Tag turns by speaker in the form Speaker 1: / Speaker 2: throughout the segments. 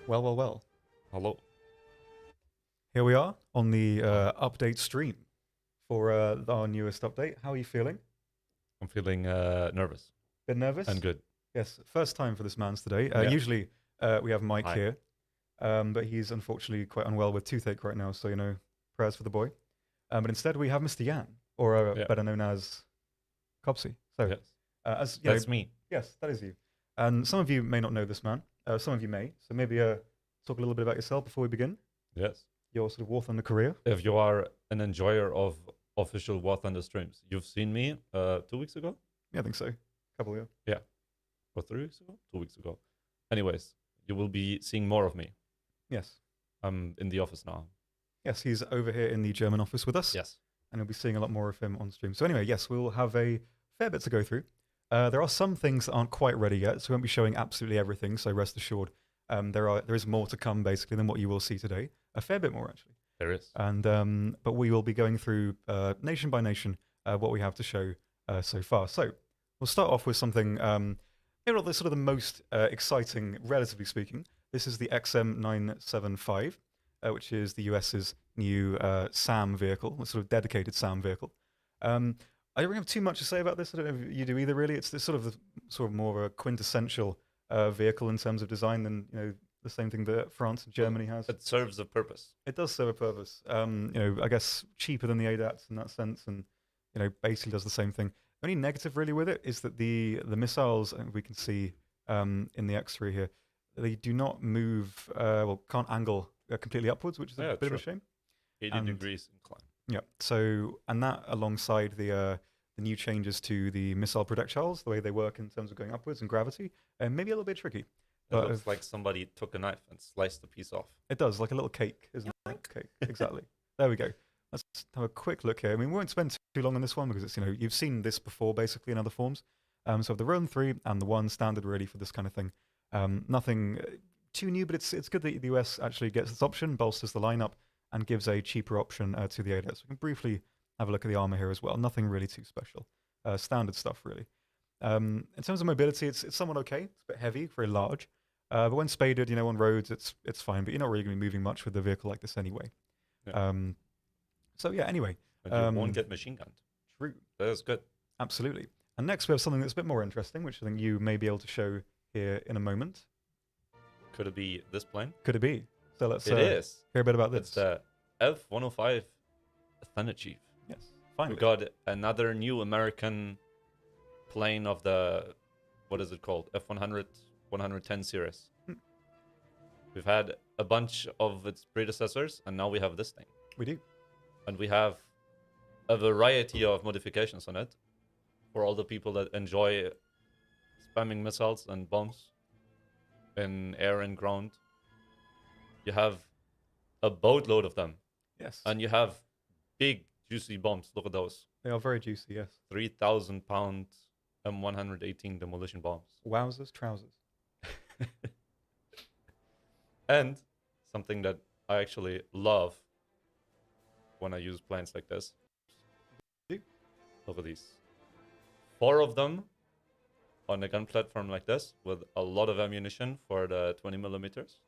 Speaker 1: Well, well, well.
Speaker 2: Hello.
Speaker 1: Here we are on the update stream for our newest update. How are you feeling?
Speaker 2: I'm feeling nervous
Speaker 1: Bit nervous?
Speaker 2: and good.
Speaker 1: Yes, first time for this man's today.
Speaker 2: Yeah.
Speaker 1: Usually we have Mike
Speaker 2: Hi.
Speaker 1: here, but he's unfortunately quite unwell with toothache right now, so, prayers for the boy. But instead we have Mr. Yan, or
Speaker 2: Yeah.
Speaker 1: better known as Copsy. So,
Speaker 2: Yes.
Speaker 1: as you
Speaker 2: That's
Speaker 1: know,
Speaker 2: me.
Speaker 1: yes, that is you. And some of you may not know this man, some of you may, so maybe talk a little bit about yourself before we begin.
Speaker 2: Yes.
Speaker 1: Your sort of War Thunder career.
Speaker 2: If you are an enjoyer of official War Thunder streams, you've seen me 2 weeks ago?
Speaker 1: Yeah, I think so. Couple, yeah.
Speaker 2: Or 3 weeks ago? 2 weeks ago. Anyways, you will be seeing more of me.
Speaker 1: Yes.
Speaker 2: I'm in the office now.
Speaker 1: Yes, he's over here in the German office with us.
Speaker 2: Yes.
Speaker 1: And you'll be seeing a lot more of him on stream. So anyway, yes, we'll have a fair bit to go through. There are some things that aren't quite ready yet, so we won't be showing absolutely everything, so rest assured. There is more to come, basically, than what you will see today. A fair bit more, actually.
Speaker 2: There is.
Speaker 1: And but we will be going through nation by nation what we have to show so far. So we'll start off with something, maybe not the sort of the most exciting, relatively speaking. This is the XM975, which is the US's new SAM vehicle, a sort of dedicated SAM vehicle. I don't really have too much to say about this. I don't know if you do either, really. It's sort of more of a quintessential vehicle in terms of design than the same thing that France and Germany has.
Speaker 2: It serves a purpose.
Speaker 1: It does serve a purpose. I guess cheaper than the ADATs in that sense, and basically does the same thing. The only negative really with it is that the missiles, and we can see in the X-ray here, they do not move, can't angle completely upwards, which is a bit of a shame.
Speaker 2: 80 degrees incline.
Speaker 1: Yeah. So, and that alongside the new changes to the missile projectiles, the way they work in terms of going upwards and gravity, maybe a little bit tricky.
Speaker 2: It looks like somebody took a knife and sliced the piece off.
Speaker 1: It does, like a little cake, isn't it? Cake, exactly. There we go. Let's have a quick look here. I mean, we won't spend too long on this one because it's you've seen this before basically in other forms. So the Roan 3 and the 1 standard really for this kind of thing. Nothing too new, but it's good that the US actually gets this option, bolsters the lineup, and gives a cheaper option to the ADAS. We can briefly have a look at the armor here as well. Nothing really too special. Standard stuff, really. In terms of mobility, it's somewhat okay. It's a bit heavy, very large. But when spaded, on roads, it's fine. But you're not really going to be moving much with a vehicle like this anyway.
Speaker 2: Yeah.
Speaker 1: So yeah, anyway.
Speaker 2: And you won't get machine gunned.
Speaker 1: True.
Speaker 2: That's good.
Speaker 1: Absolutely. And next we have something that's a bit more interesting, which I think you may be able to show here in a moment.
Speaker 2: Could it be this plane?
Speaker 1: Could it be? So let's
Speaker 2: It is.
Speaker 1: hear a bit about this.
Speaker 2: It's the F-105 Thunder Chief.
Speaker 1: Yes, finally.
Speaker 2: We got another new American plane of the, what is it called? F-100, 110 series. We've had a bunch of its predecessors, and now we have this thing.
Speaker 1: We do.
Speaker 2: And we have a variety of modifications on it for all the people that enjoy spamming missiles and bombs in air and ground. You have a boatload of them.
Speaker 1: Yes.
Speaker 2: And you have big, juicy bombs. Look at those.
Speaker 1: They are very juicy, yes.
Speaker 2: 3,000-pound M118 demolition bombs.
Speaker 1: Wowzers, trousers.
Speaker 2: And something that I actually love when I use planes like this. Look at these. 4 of them on a gun platform like this with a lot of ammunition for the 20 millimeters.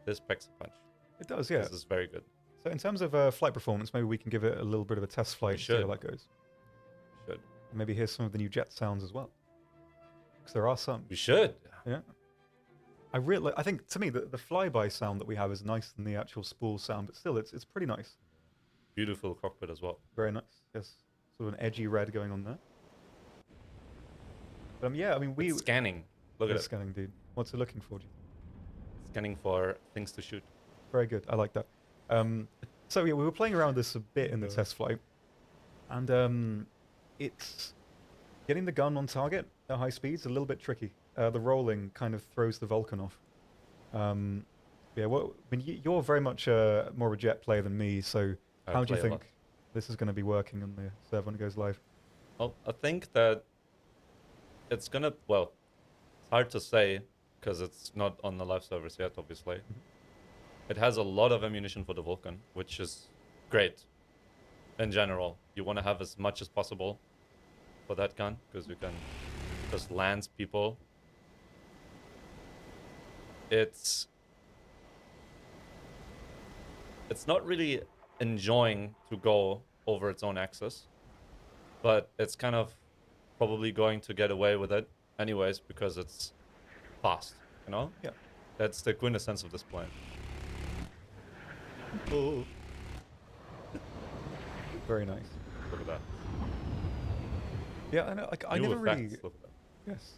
Speaker 2: This packs a punch.
Speaker 1: It does, yeah.
Speaker 2: This is very good.
Speaker 1: So in terms of flight performance, maybe we can give it a little bit of a test flight to see how that goes.
Speaker 2: Should.
Speaker 1: Maybe hear some of the new jet sounds as well. Because there are some.
Speaker 2: We should.
Speaker 1: Yeah. I think to me the flyby sound that we have is nicer than the actual spool sound, but still it's pretty nice.
Speaker 2: Beautiful cockpit as well.
Speaker 1: Very nice. Yes. Sort of an edgy red going on there. But yeah, I mean
Speaker 2: It's scanning. Look at it.
Speaker 1: Scanning, dude. What's it looking for?
Speaker 2: Scanning for things to shoot.
Speaker 1: Very good. I like that. So yeah, we were playing around with this a bit in the test flight, and it's getting the gun on target at high speeds a little bit tricky. The rolling kind of throws the Vulcan off. You're very much more of a jet player than me, so how do you think this is going to be working on the server when it goes live?
Speaker 2: Well, I think that it's gonna, well, it's hard to say because it's not on the live servers yet, obviously. It has a lot of ammunition for the Vulcan, which is great. In general, you want to have as much as possible for that gun because you can just lance people. it's not really enjoying to go over its own axis, but it's kind of probably going to get away with it anyways because it's fast, you know?
Speaker 1: Yeah.
Speaker 2: That's the quintessence of this plane. Oh,
Speaker 1: Very nice.
Speaker 2: look at that.
Speaker 1: Yeah, I know. I
Speaker 2: New
Speaker 1: never really.
Speaker 2: effects, look at that.
Speaker 1: Yes.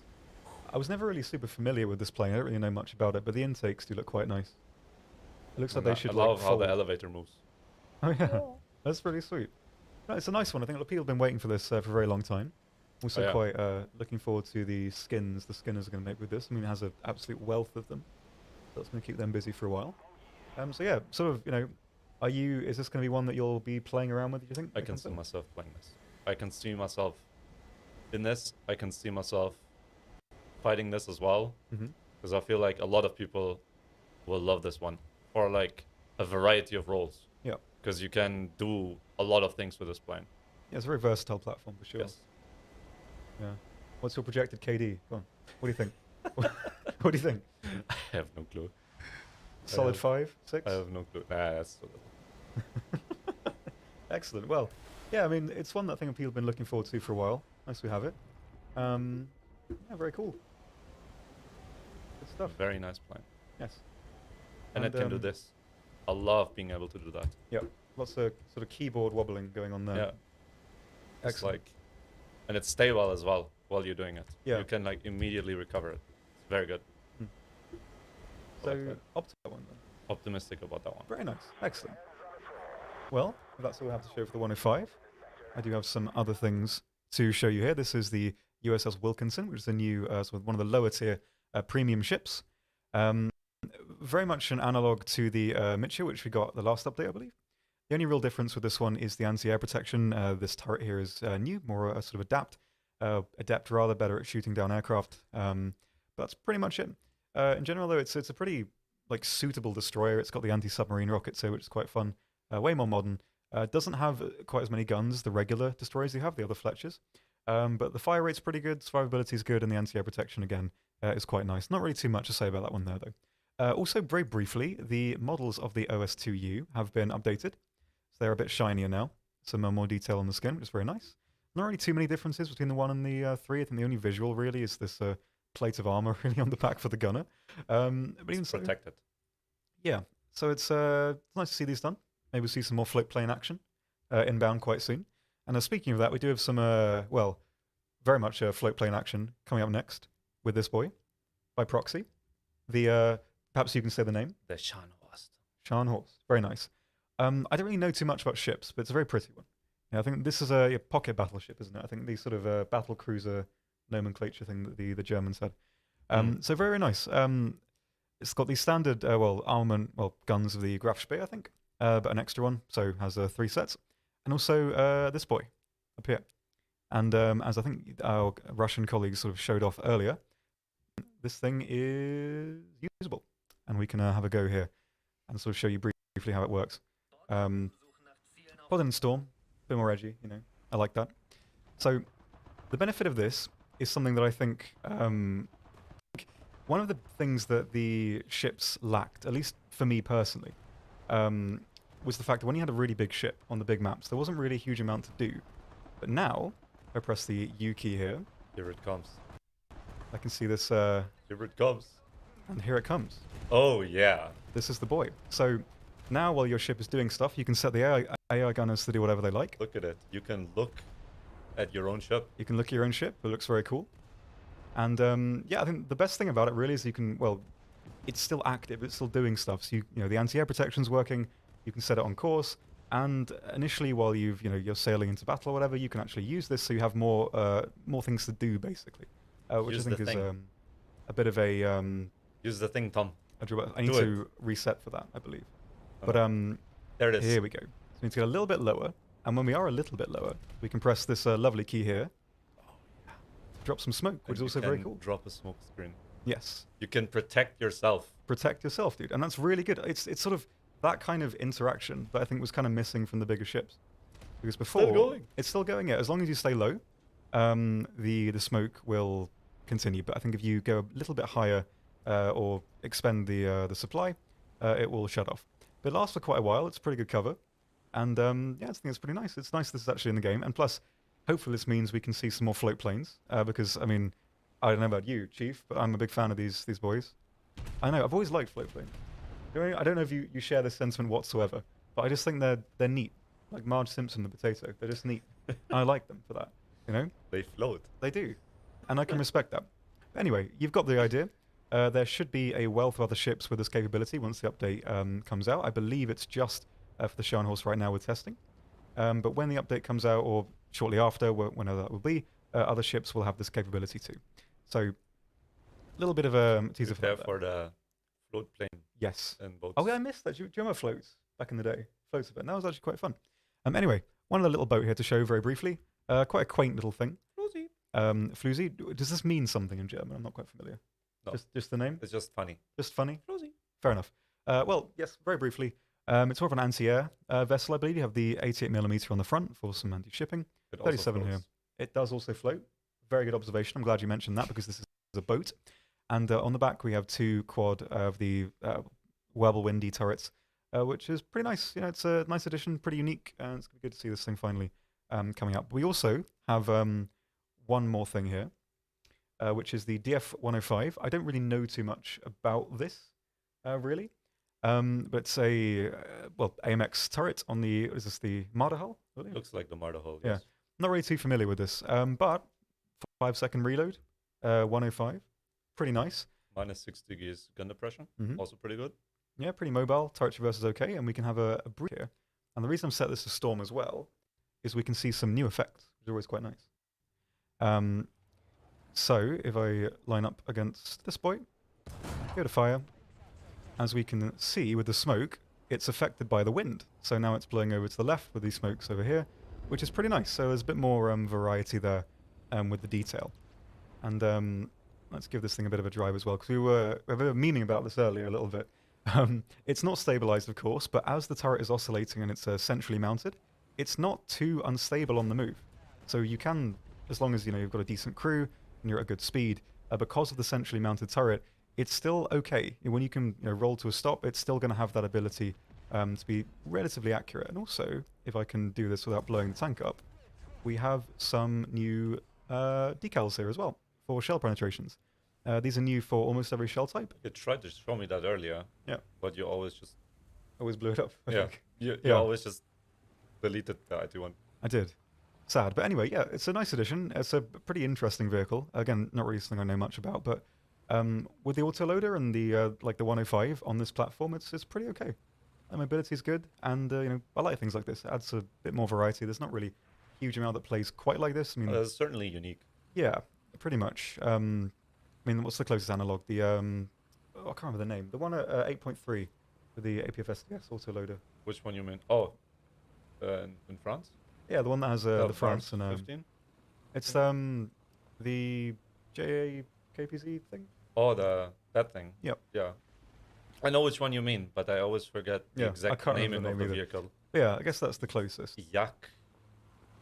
Speaker 1: I was never really super familiar with this plane. I don't really know much about it, but the intakes do look quite nice. It looks like they should
Speaker 2: I love
Speaker 1: like
Speaker 2: how the
Speaker 1: fold.
Speaker 2: elevator moves.
Speaker 1: Oh yeah, that's really sweet. No, it's a nice one. I think a lot of people have been waiting for this for a very long time. Also,
Speaker 2: yeah.
Speaker 1: quite looking forward to the skins the skinners are going to make with this. I mean, it has an absolute wealth of them. That's going to keep them busy for a while. So yeah, sort of, you know, is this going to be one that you'll be playing around with, do you think?
Speaker 2: I can see myself playing this. I can see myself in this. I can see myself fighting this as well. Because I feel like a lot of people will love this one for like a variety of roles.
Speaker 1: Yeah.
Speaker 2: Because you can do a lot of things with this plane.
Speaker 1: Yeah, it's a very versatile platform for sure.
Speaker 2: Yes.
Speaker 1: Yeah. What's your projected KD? Go on. What do you think? What do you think?
Speaker 2: I have no clue.
Speaker 1: Solid 5, 6?
Speaker 2: I have no clue. Nah, that's so little.
Speaker 1: Excellent. Well, yeah, I mean, it's one that I think people have been looking forward to for a while. Nice we have it. Yeah, very cool. Good stuff.
Speaker 2: Very nice plane.
Speaker 1: Yes.
Speaker 2: And it can do this. I love being able to do that.
Speaker 1: Yeah, lots of sort of keyboard wobbling going on there.
Speaker 2: Yeah. It's
Speaker 1: Excellent.
Speaker 2: like, and it's stable as well while you're doing it.
Speaker 1: Yeah.
Speaker 2: You can like immediately recover it. It's very good.
Speaker 1: So,
Speaker 2: like that.
Speaker 1: up to that one then.
Speaker 2: Optimistic about that one.
Speaker 1: Very nice. Excellent. Well, that's all we have to show for the 105. I do have some other things to show you here. This is the USS Wilkinson, which is a new, sort of one of the lower tier premium ships. Very much an analog to the Mitchell, which we got the last update, I believe. The only real difference with this one is the anti-air protection. This turret here is new, more sort of adept rather, better at shooting down aircraft. But that's pretty much it. In general, though, it's a pretty like suitable destroyer. It's got the anti-submarine rockets here, which is quite fun. Way more modern. Doesn't have quite as many guns as the regular destroyers you have, the other Fletchers. But the fire rate's pretty good, survivability is good, and the anti-air protection, again, is quite nice. Not really too much to say about that one there, though. Also, very briefly, the models of the OS2U have been updated. So they're a bit shinier now. Some more detail on the skin, which is very nice. Not really too many differences between the 1 and the 3. I think the only visual, really, is this plate of armor really on the back for the gunner. But even
Speaker 2: It's
Speaker 1: so,
Speaker 2: protected.
Speaker 1: yeah. So it's nice to see these done. Maybe we'll see some more float plane action inbound quite soon. And speaking of that, we do have some, well, very much float plane action coming up next with this boy by proxy. The perhaps you can say the name.
Speaker 2: The Scharnhorst.
Speaker 1: Scharnhorst. Very nice. I don't really know too much about ships, but it's a very pretty one. Yeah, I think this is a pocket battleship, isn't it? I think the sort of battle cruiser nomenclature thing that the Germans had. So very, very nice. It's got the standard, armament, guns of the Graf Spee, I think, but an extra one, so has 3 sets. And also this boy up here. And as I think our Russian colleagues sort of showed off earlier, this thing is usable. And we can have a go here and sort of show you briefly how it works. Modern Storm, a bit more edgy, you know. I like that. So the benefit of this is something that I think one of the things that the ships lacked, at least for me personally, was the fact that when you had a really big ship on the big maps, there wasn't really a huge amount to do. But now, if I press the U key here,
Speaker 2: Here it comes.
Speaker 1: I can see this,
Speaker 2: Here it comes.
Speaker 1: and here it comes.
Speaker 2: Oh, yeah.
Speaker 1: This is the boy. So now, while your ship is doing stuff, you can set the AI gunners to do whatever they like.
Speaker 2: Look at it. You can look at your own ship.
Speaker 1: You can look at your own ship. It looks very cool. And yeah, I think the best thing about it really is you can, well, it's still active. It's still doing stuff. So you know, the anti-air protection's working. You can set it on course. And initially, while you're sailing into battle or whatever, you can actually use this so you have more things to do, basically. Which
Speaker 2: Use
Speaker 1: I think
Speaker 2: the
Speaker 1: is
Speaker 2: thing.
Speaker 1: a bit of a
Speaker 2: Use the thing, Tom.
Speaker 1: I need
Speaker 2: Do
Speaker 1: to reset for that, I believe. But
Speaker 2: There it is.
Speaker 1: here we go. So we need to get a little bit lower. And when we are a little bit lower, we can press this lovely key here. Drop some smoke, which is also very cool.
Speaker 2: Drop a smoke screen.
Speaker 1: Yes.
Speaker 2: You can protect yourself.
Speaker 1: Protect yourself, dude. And that's really good. It's sort of that kind of interaction that I think was kind of missing from the bigger ships. Because before...
Speaker 2: Still going.
Speaker 1: It's still going, yeah. As long as you stay low, the smoke will continue. But I think if you go a little bit higher, or expend the supply, it will shut off. But it lasts for quite a while. It's pretty good cover. And yeah, I think it's pretty nice. It's nice this is actually in the game. And plus, hopefully this means we can see some more float planes. Because, I mean, I don't know about you, Chief, but I'm a big fan of these boys. I know, I've always liked float planes. I don't know if you share this sentiment whatsoever, but I just think they're neat. Like Marge Simpson the potato. They're just neat. I like them for that, you know?
Speaker 2: They float.
Speaker 1: They do. And I can respect that. But anyway, you've got the idea. There should be a wealth of other ships with this capability once the update comes out. I believe it's just for the Scharnhorst right now with testing. But when the update comes out, or shortly after, whenever that will be, other ships will have this capability too. So, a little bit of a teaser for
Speaker 2: Prepare
Speaker 1: that.
Speaker 2: for the float plane
Speaker 1: Yes.
Speaker 2: and boats.
Speaker 1: Oh, yeah, I missed that. Do you remember floats back in the day? Floats a bit. That was actually quite fun. Anyway, one other little boat here to show very briefly. Quite a quaint little thing.
Speaker 2: Floozy.
Speaker 1: Floozy. Does this mean something in German? I'm not quite familiar.
Speaker 2: No.
Speaker 1: Just the name?
Speaker 2: It's just funny.
Speaker 1: Just funny?
Speaker 2: Floozy.
Speaker 1: Fair enough. Well, yes, very briefly. It's more of an anti-air vessel, I believe. You have the 88mm on the front for some anti-shipping.
Speaker 2: It also
Speaker 1: 37 here.
Speaker 2: floats.
Speaker 1: It does also float. Very good observation. I'm glad you mentioned that because this is a boat. And on the back, we have two quad of the Werbel Windy turrets, which is pretty nice. You know, it's a nice addition, pretty unique, and it's good to see this thing finally coming up. We also have one more thing here, which is the DF-105. I don't really know too much about this, really. But it's a, AMX turret on the, is this the Marder hull? Really?
Speaker 2: Looks like the Marder hull.
Speaker 1: Yeah.
Speaker 2: Yes.
Speaker 1: Not really too familiar with this, but 5-second reload, 105. Pretty nice.
Speaker 2: Minus 6 degrees gun depression.
Speaker 1: Mhm.
Speaker 2: Also pretty good.
Speaker 1: Yeah, pretty mobile. Turret traverse is okay, and we can have a breeze here. And the reason I've set this to storm as well is we can see some new effects, which is always quite nice. So if I line up against this boy, go to fire. As we can see with the smoke, it's affected by the wind. So now it's blowing over to the left with these smokes over here, which is pretty nice. So there's a bit more variety there with the detail. And let's give this thing a bit of a drive as well, because we were memeing about this earlier a little bit. It's not stabilized, of course, but as the turret is oscillating and it's centrally mounted, it's not too unstable on the move. So you can, as long as you've got a decent crew and you're at a good speed, because of the centrally mounted turret, it's still okay. When you can roll to a stop, it's still going to have that ability to be relatively accurate. And also, if I can do this without blowing the tank up, we have some new decals here as well for shell penetrations. These are new for almost every shell type.
Speaker 2: You tried to show me that earlier.
Speaker 1: Yeah.
Speaker 2: But you always just...
Speaker 1: Always blew it up, I think.
Speaker 2: You always just deleted the IT one.
Speaker 1: I did. Sad. But anyway, yeah, it's a nice addition. It's a pretty interesting vehicle. Again, not really something I know much about, but with the autoloader and the like the 105 on this platform, it's pretty okay. The mobility is good, and I like things like this. It adds a bit more variety. There's not really a huge amount that plays quite like this. I mean,
Speaker 2: It's certainly unique.
Speaker 1: yeah, pretty much. I mean, what's the closest analog? The I can't remember the name. The one at 8.3 with the APFSDS autoloader.
Speaker 2: Which one you mean? Oh, in France?
Speaker 1: Yeah, the one that has the France and
Speaker 2: 15?
Speaker 1: it's the JAKPZ thing.
Speaker 2: Oh, that thing.
Speaker 1: Yep.
Speaker 2: Yeah. I know which one you mean, but I always forget the
Speaker 1: Yeah, I
Speaker 2: exact
Speaker 1: can't remember
Speaker 2: naming
Speaker 1: the
Speaker 2: of
Speaker 1: name
Speaker 2: the
Speaker 1: either.
Speaker 2: vehicle.
Speaker 1: Yeah, I guess that's the closest.
Speaker 2: Yak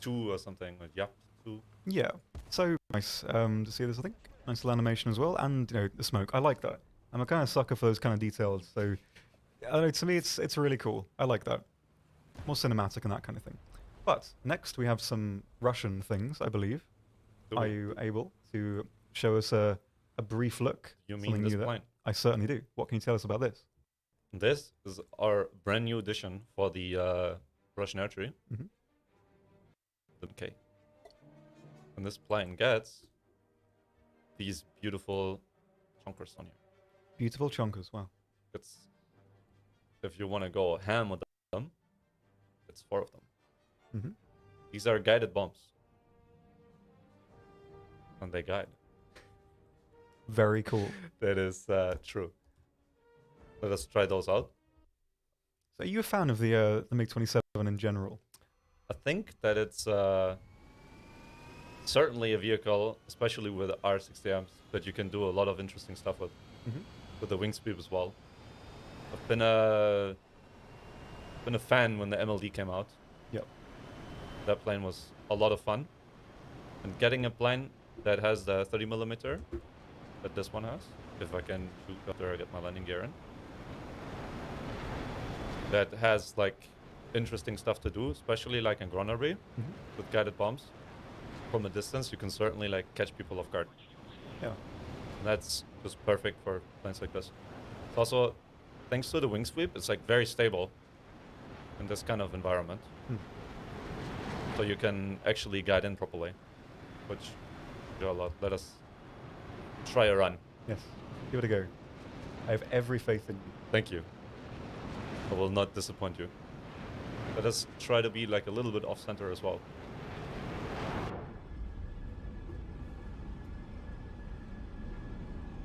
Speaker 2: 2 or something. Or Yap 2.
Speaker 1: Yeah, so nice to see this. I think nice little animation as well, and the smoke. I like that. I'm a kind of sucker for those kind of details. So I don't know. To me, it's really cool. I like that. More cinematic and that kind of thing. But next we have some Russian things, I believe.
Speaker 2: Do
Speaker 1: Are
Speaker 2: we?
Speaker 1: you able to show us a brief look?
Speaker 2: You mean
Speaker 1: something
Speaker 2: this
Speaker 1: new there?
Speaker 2: plane?
Speaker 1: I certainly do. What can you tell us about this?
Speaker 2: This is our brand new addition for the Russian archery.
Speaker 1: Mhm.
Speaker 2: Okay. And this plane gets these beautiful chunkers on here.
Speaker 1: Beautiful chonkers. Wow.
Speaker 2: It's, if you want to go ham with them, it's 4 of them.
Speaker 1: hmm
Speaker 2: These are guided bombs. And they guide.
Speaker 1: Very cool.
Speaker 2: That is true. Let us try those out.
Speaker 1: So are you a fan of the MiG-27 in general?
Speaker 2: I think that it's certainly a vehicle, especially with R60Ms, that you can do a lot of interesting stuff with.
Speaker 1: Mhm.
Speaker 2: With the wing speed as well. I've been a fan when the MLD came out.
Speaker 1: Yep.
Speaker 2: That plane was a lot of fun. And getting a plane that has the 30mm that this one has if I can shoot after I get my landing gear in. That has like interesting stuff to do, especially like in Gronarby with guided bombs. From a distance, you can certainly like catch people off guard.
Speaker 1: Yeah.
Speaker 2: That's just perfect for planes like this. It's also, thanks to the wing sweep, it's like very stable in this kind of environment. So you can actually guide in properly, which do a lot. Let us try a run.
Speaker 1: Yes. Give it a go. I have every faith in you.
Speaker 2: Thank you. I will not disappoint you. Let us try to be like a little bit off center as well.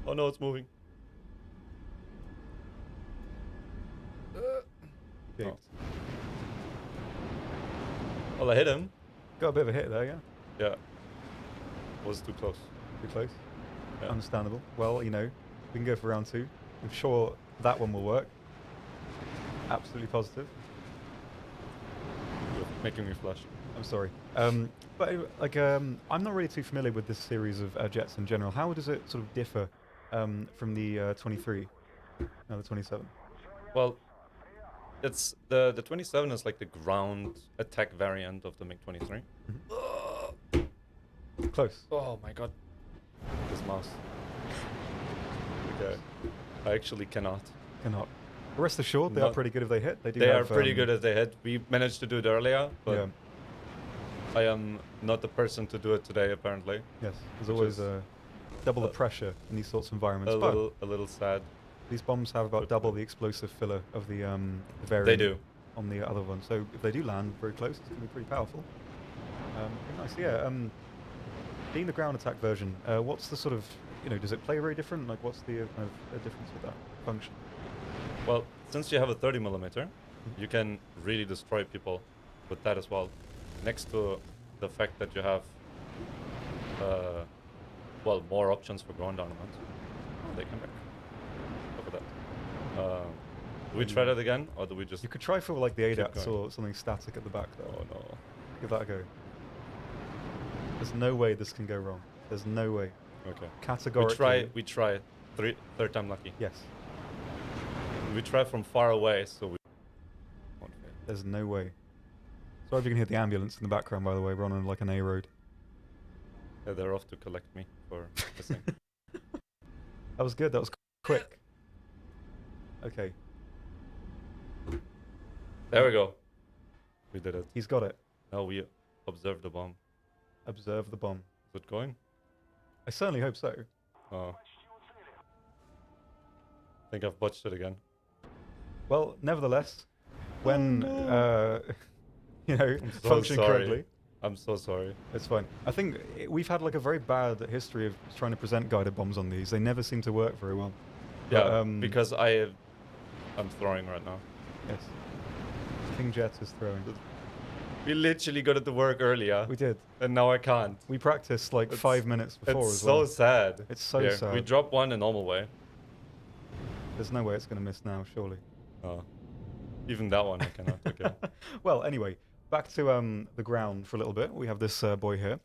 Speaker 2: Oh no, it's moving.
Speaker 1: James.
Speaker 2: Well, I hit him.
Speaker 1: Got a bit of a hit there, yeah?
Speaker 2: Yeah. Was too close.
Speaker 1: Too close.
Speaker 2: Yeah.
Speaker 1: Understandable. Well, you know, we can go for round 2. I'm sure that one will work. Absolutely positive.
Speaker 2: You're making me flush.
Speaker 1: I'm sorry. But like, I'm not really too familiar with this series of jets in general. How does it sort of differ from the 23? No, the 27.
Speaker 2: Well, it's the 27 is like the ground attack variant of the MiG-23.
Speaker 1: Close.
Speaker 2: Oh my god. This mouse. Okay. I actually cannot.
Speaker 1: Cannot. Rest assured, they are pretty good if they hit. They do.
Speaker 2: They
Speaker 1: have,
Speaker 2: are pretty good if they hit. We managed to do it earlier, but
Speaker 1: yeah.
Speaker 2: I am not the person to do it today, apparently.
Speaker 1: Yes. There's always double the pressure in these sorts of environments.
Speaker 2: A little sad.
Speaker 1: These bombs have about double the explosive filler of the variant.
Speaker 2: They do.
Speaker 1: On the other one. So if they do land very close, it's going to be pretty powerful. Pretty nice. Yeah. Being the ground attack version, what's the sort of, you know, does it play very different? Like, what's the kind of difference with that function?
Speaker 2: Well, since you have a 30mm, you can really destroy people with that as well. Next to the fact that you have, well, more options for ground armament. Oh, they come back. Look at that. Do we try that again, or do we just...
Speaker 1: You could try for like the ADATs
Speaker 2: going?
Speaker 1: or something static at the back though.
Speaker 2: Oh no.
Speaker 1: Give that a go. There's no way this can go wrong. There's no way.
Speaker 2: Okay.
Speaker 1: Categorically.
Speaker 2: We try. Third time lucky.
Speaker 1: Yes.
Speaker 2: We try from far away, so we won't fail.
Speaker 1: There's no way. Sorry if you can hear the ambulance in the background, by the way. We're on like an A road.
Speaker 2: Yeah, they're off to collect me for missing.
Speaker 1: That was good. That was quick. Okay.
Speaker 2: There we go. We did it.
Speaker 1: He's got it.
Speaker 2: Now we observe the bomb.
Speaker 1: Observe the bomb.
Speaker 2: Is it going?
Speaker 1: I certainly hope so.
Speaker 2: Oh. I think I've botched it again.
Speaker 1: Well, nevertheless, when you know,
Speaker 2: I'm so
Speaker 1: functioning
Speaker 2: sorry.
Speaker 1: correctly,
Speaker 2: I'm so sorry.
Speaker 1: it's fine. I think we've had like a very bad history of trying to present guided bombs on these. They never seem to work very well.
Speaker 2: Yeah,
Speaker 1: But,
Speaker 2: because I'm throwing right now.
Speaker 1: yes, King Jet is throwing.
Speaker 2: We literally got it to work earlier,
Speaker 1: We did.
Speaker 2: and now I can't.
Speaker 1: We practiced like 5 minutes before
Speaker 2: It's
Speaker 1: as
Speaker 2: so
Speaker 1: well.
Speaker 2: sad.
Speaker 1: It's so
Speaker 2: Here,
Speaker 1: sad.
Speaker 2: we dropped one in normal way.
Speaker 1: There's no way it's going to miss now, surely.
Speaker 2: Oh. Even that one I cannot. Okay.
Speaker 1: Well, anyway, back to the ground for a little bit. We have this boy here,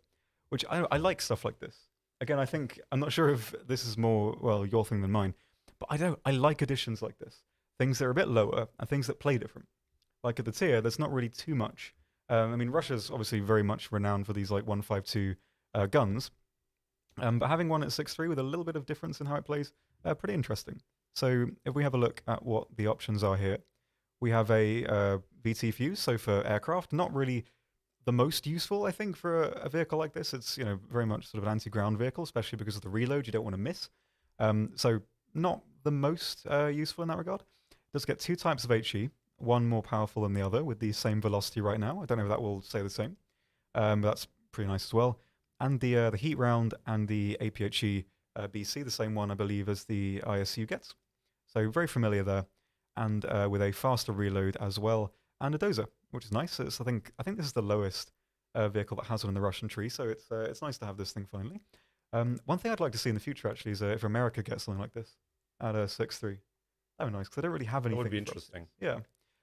Speaker 1: which I like stuff like this. Again, I think, I'm not sure if this is more, well, your thing than mine, but I like additions like this. Things that are a bit lower and things that play different. Like at the tier, there's not really too much. I mean, Russia's obviously very much renowned for these like 152 guns, but having one at 6.3 with a little bit of difference in how it plays, pretty interesting. So if we have a look at what the options are here, we have a VT fuse, so for aircraft, not really the most useful, I think, for a vehicle like this. It's, you know, very much sort of an anti-ground vehicle, especially because of the reload you don't want to miss. So not the most useful in that regard. It does get 2 types of HE, one more powerful than the other with the same velocity right now. I don't know if that will stay the same, but that's pretty nice as well. And the heat round and the APHE BC, the same one, I believe, as the ISU gets. So very familiar there, and with a faster reload as well, and a dozer, which is nice. It's, I think this is the lowest vehicle that has one in the Russian tree, so it's nice to have this thing finally. One thing I'd like to see in the future actually is if America gets something like this at a 6.3. That would be nice because I don't really have anything.
Speaker 2: That would be
Speaker 1: for us.
Speaker 2: interesting.
Speaker 1: Yeah,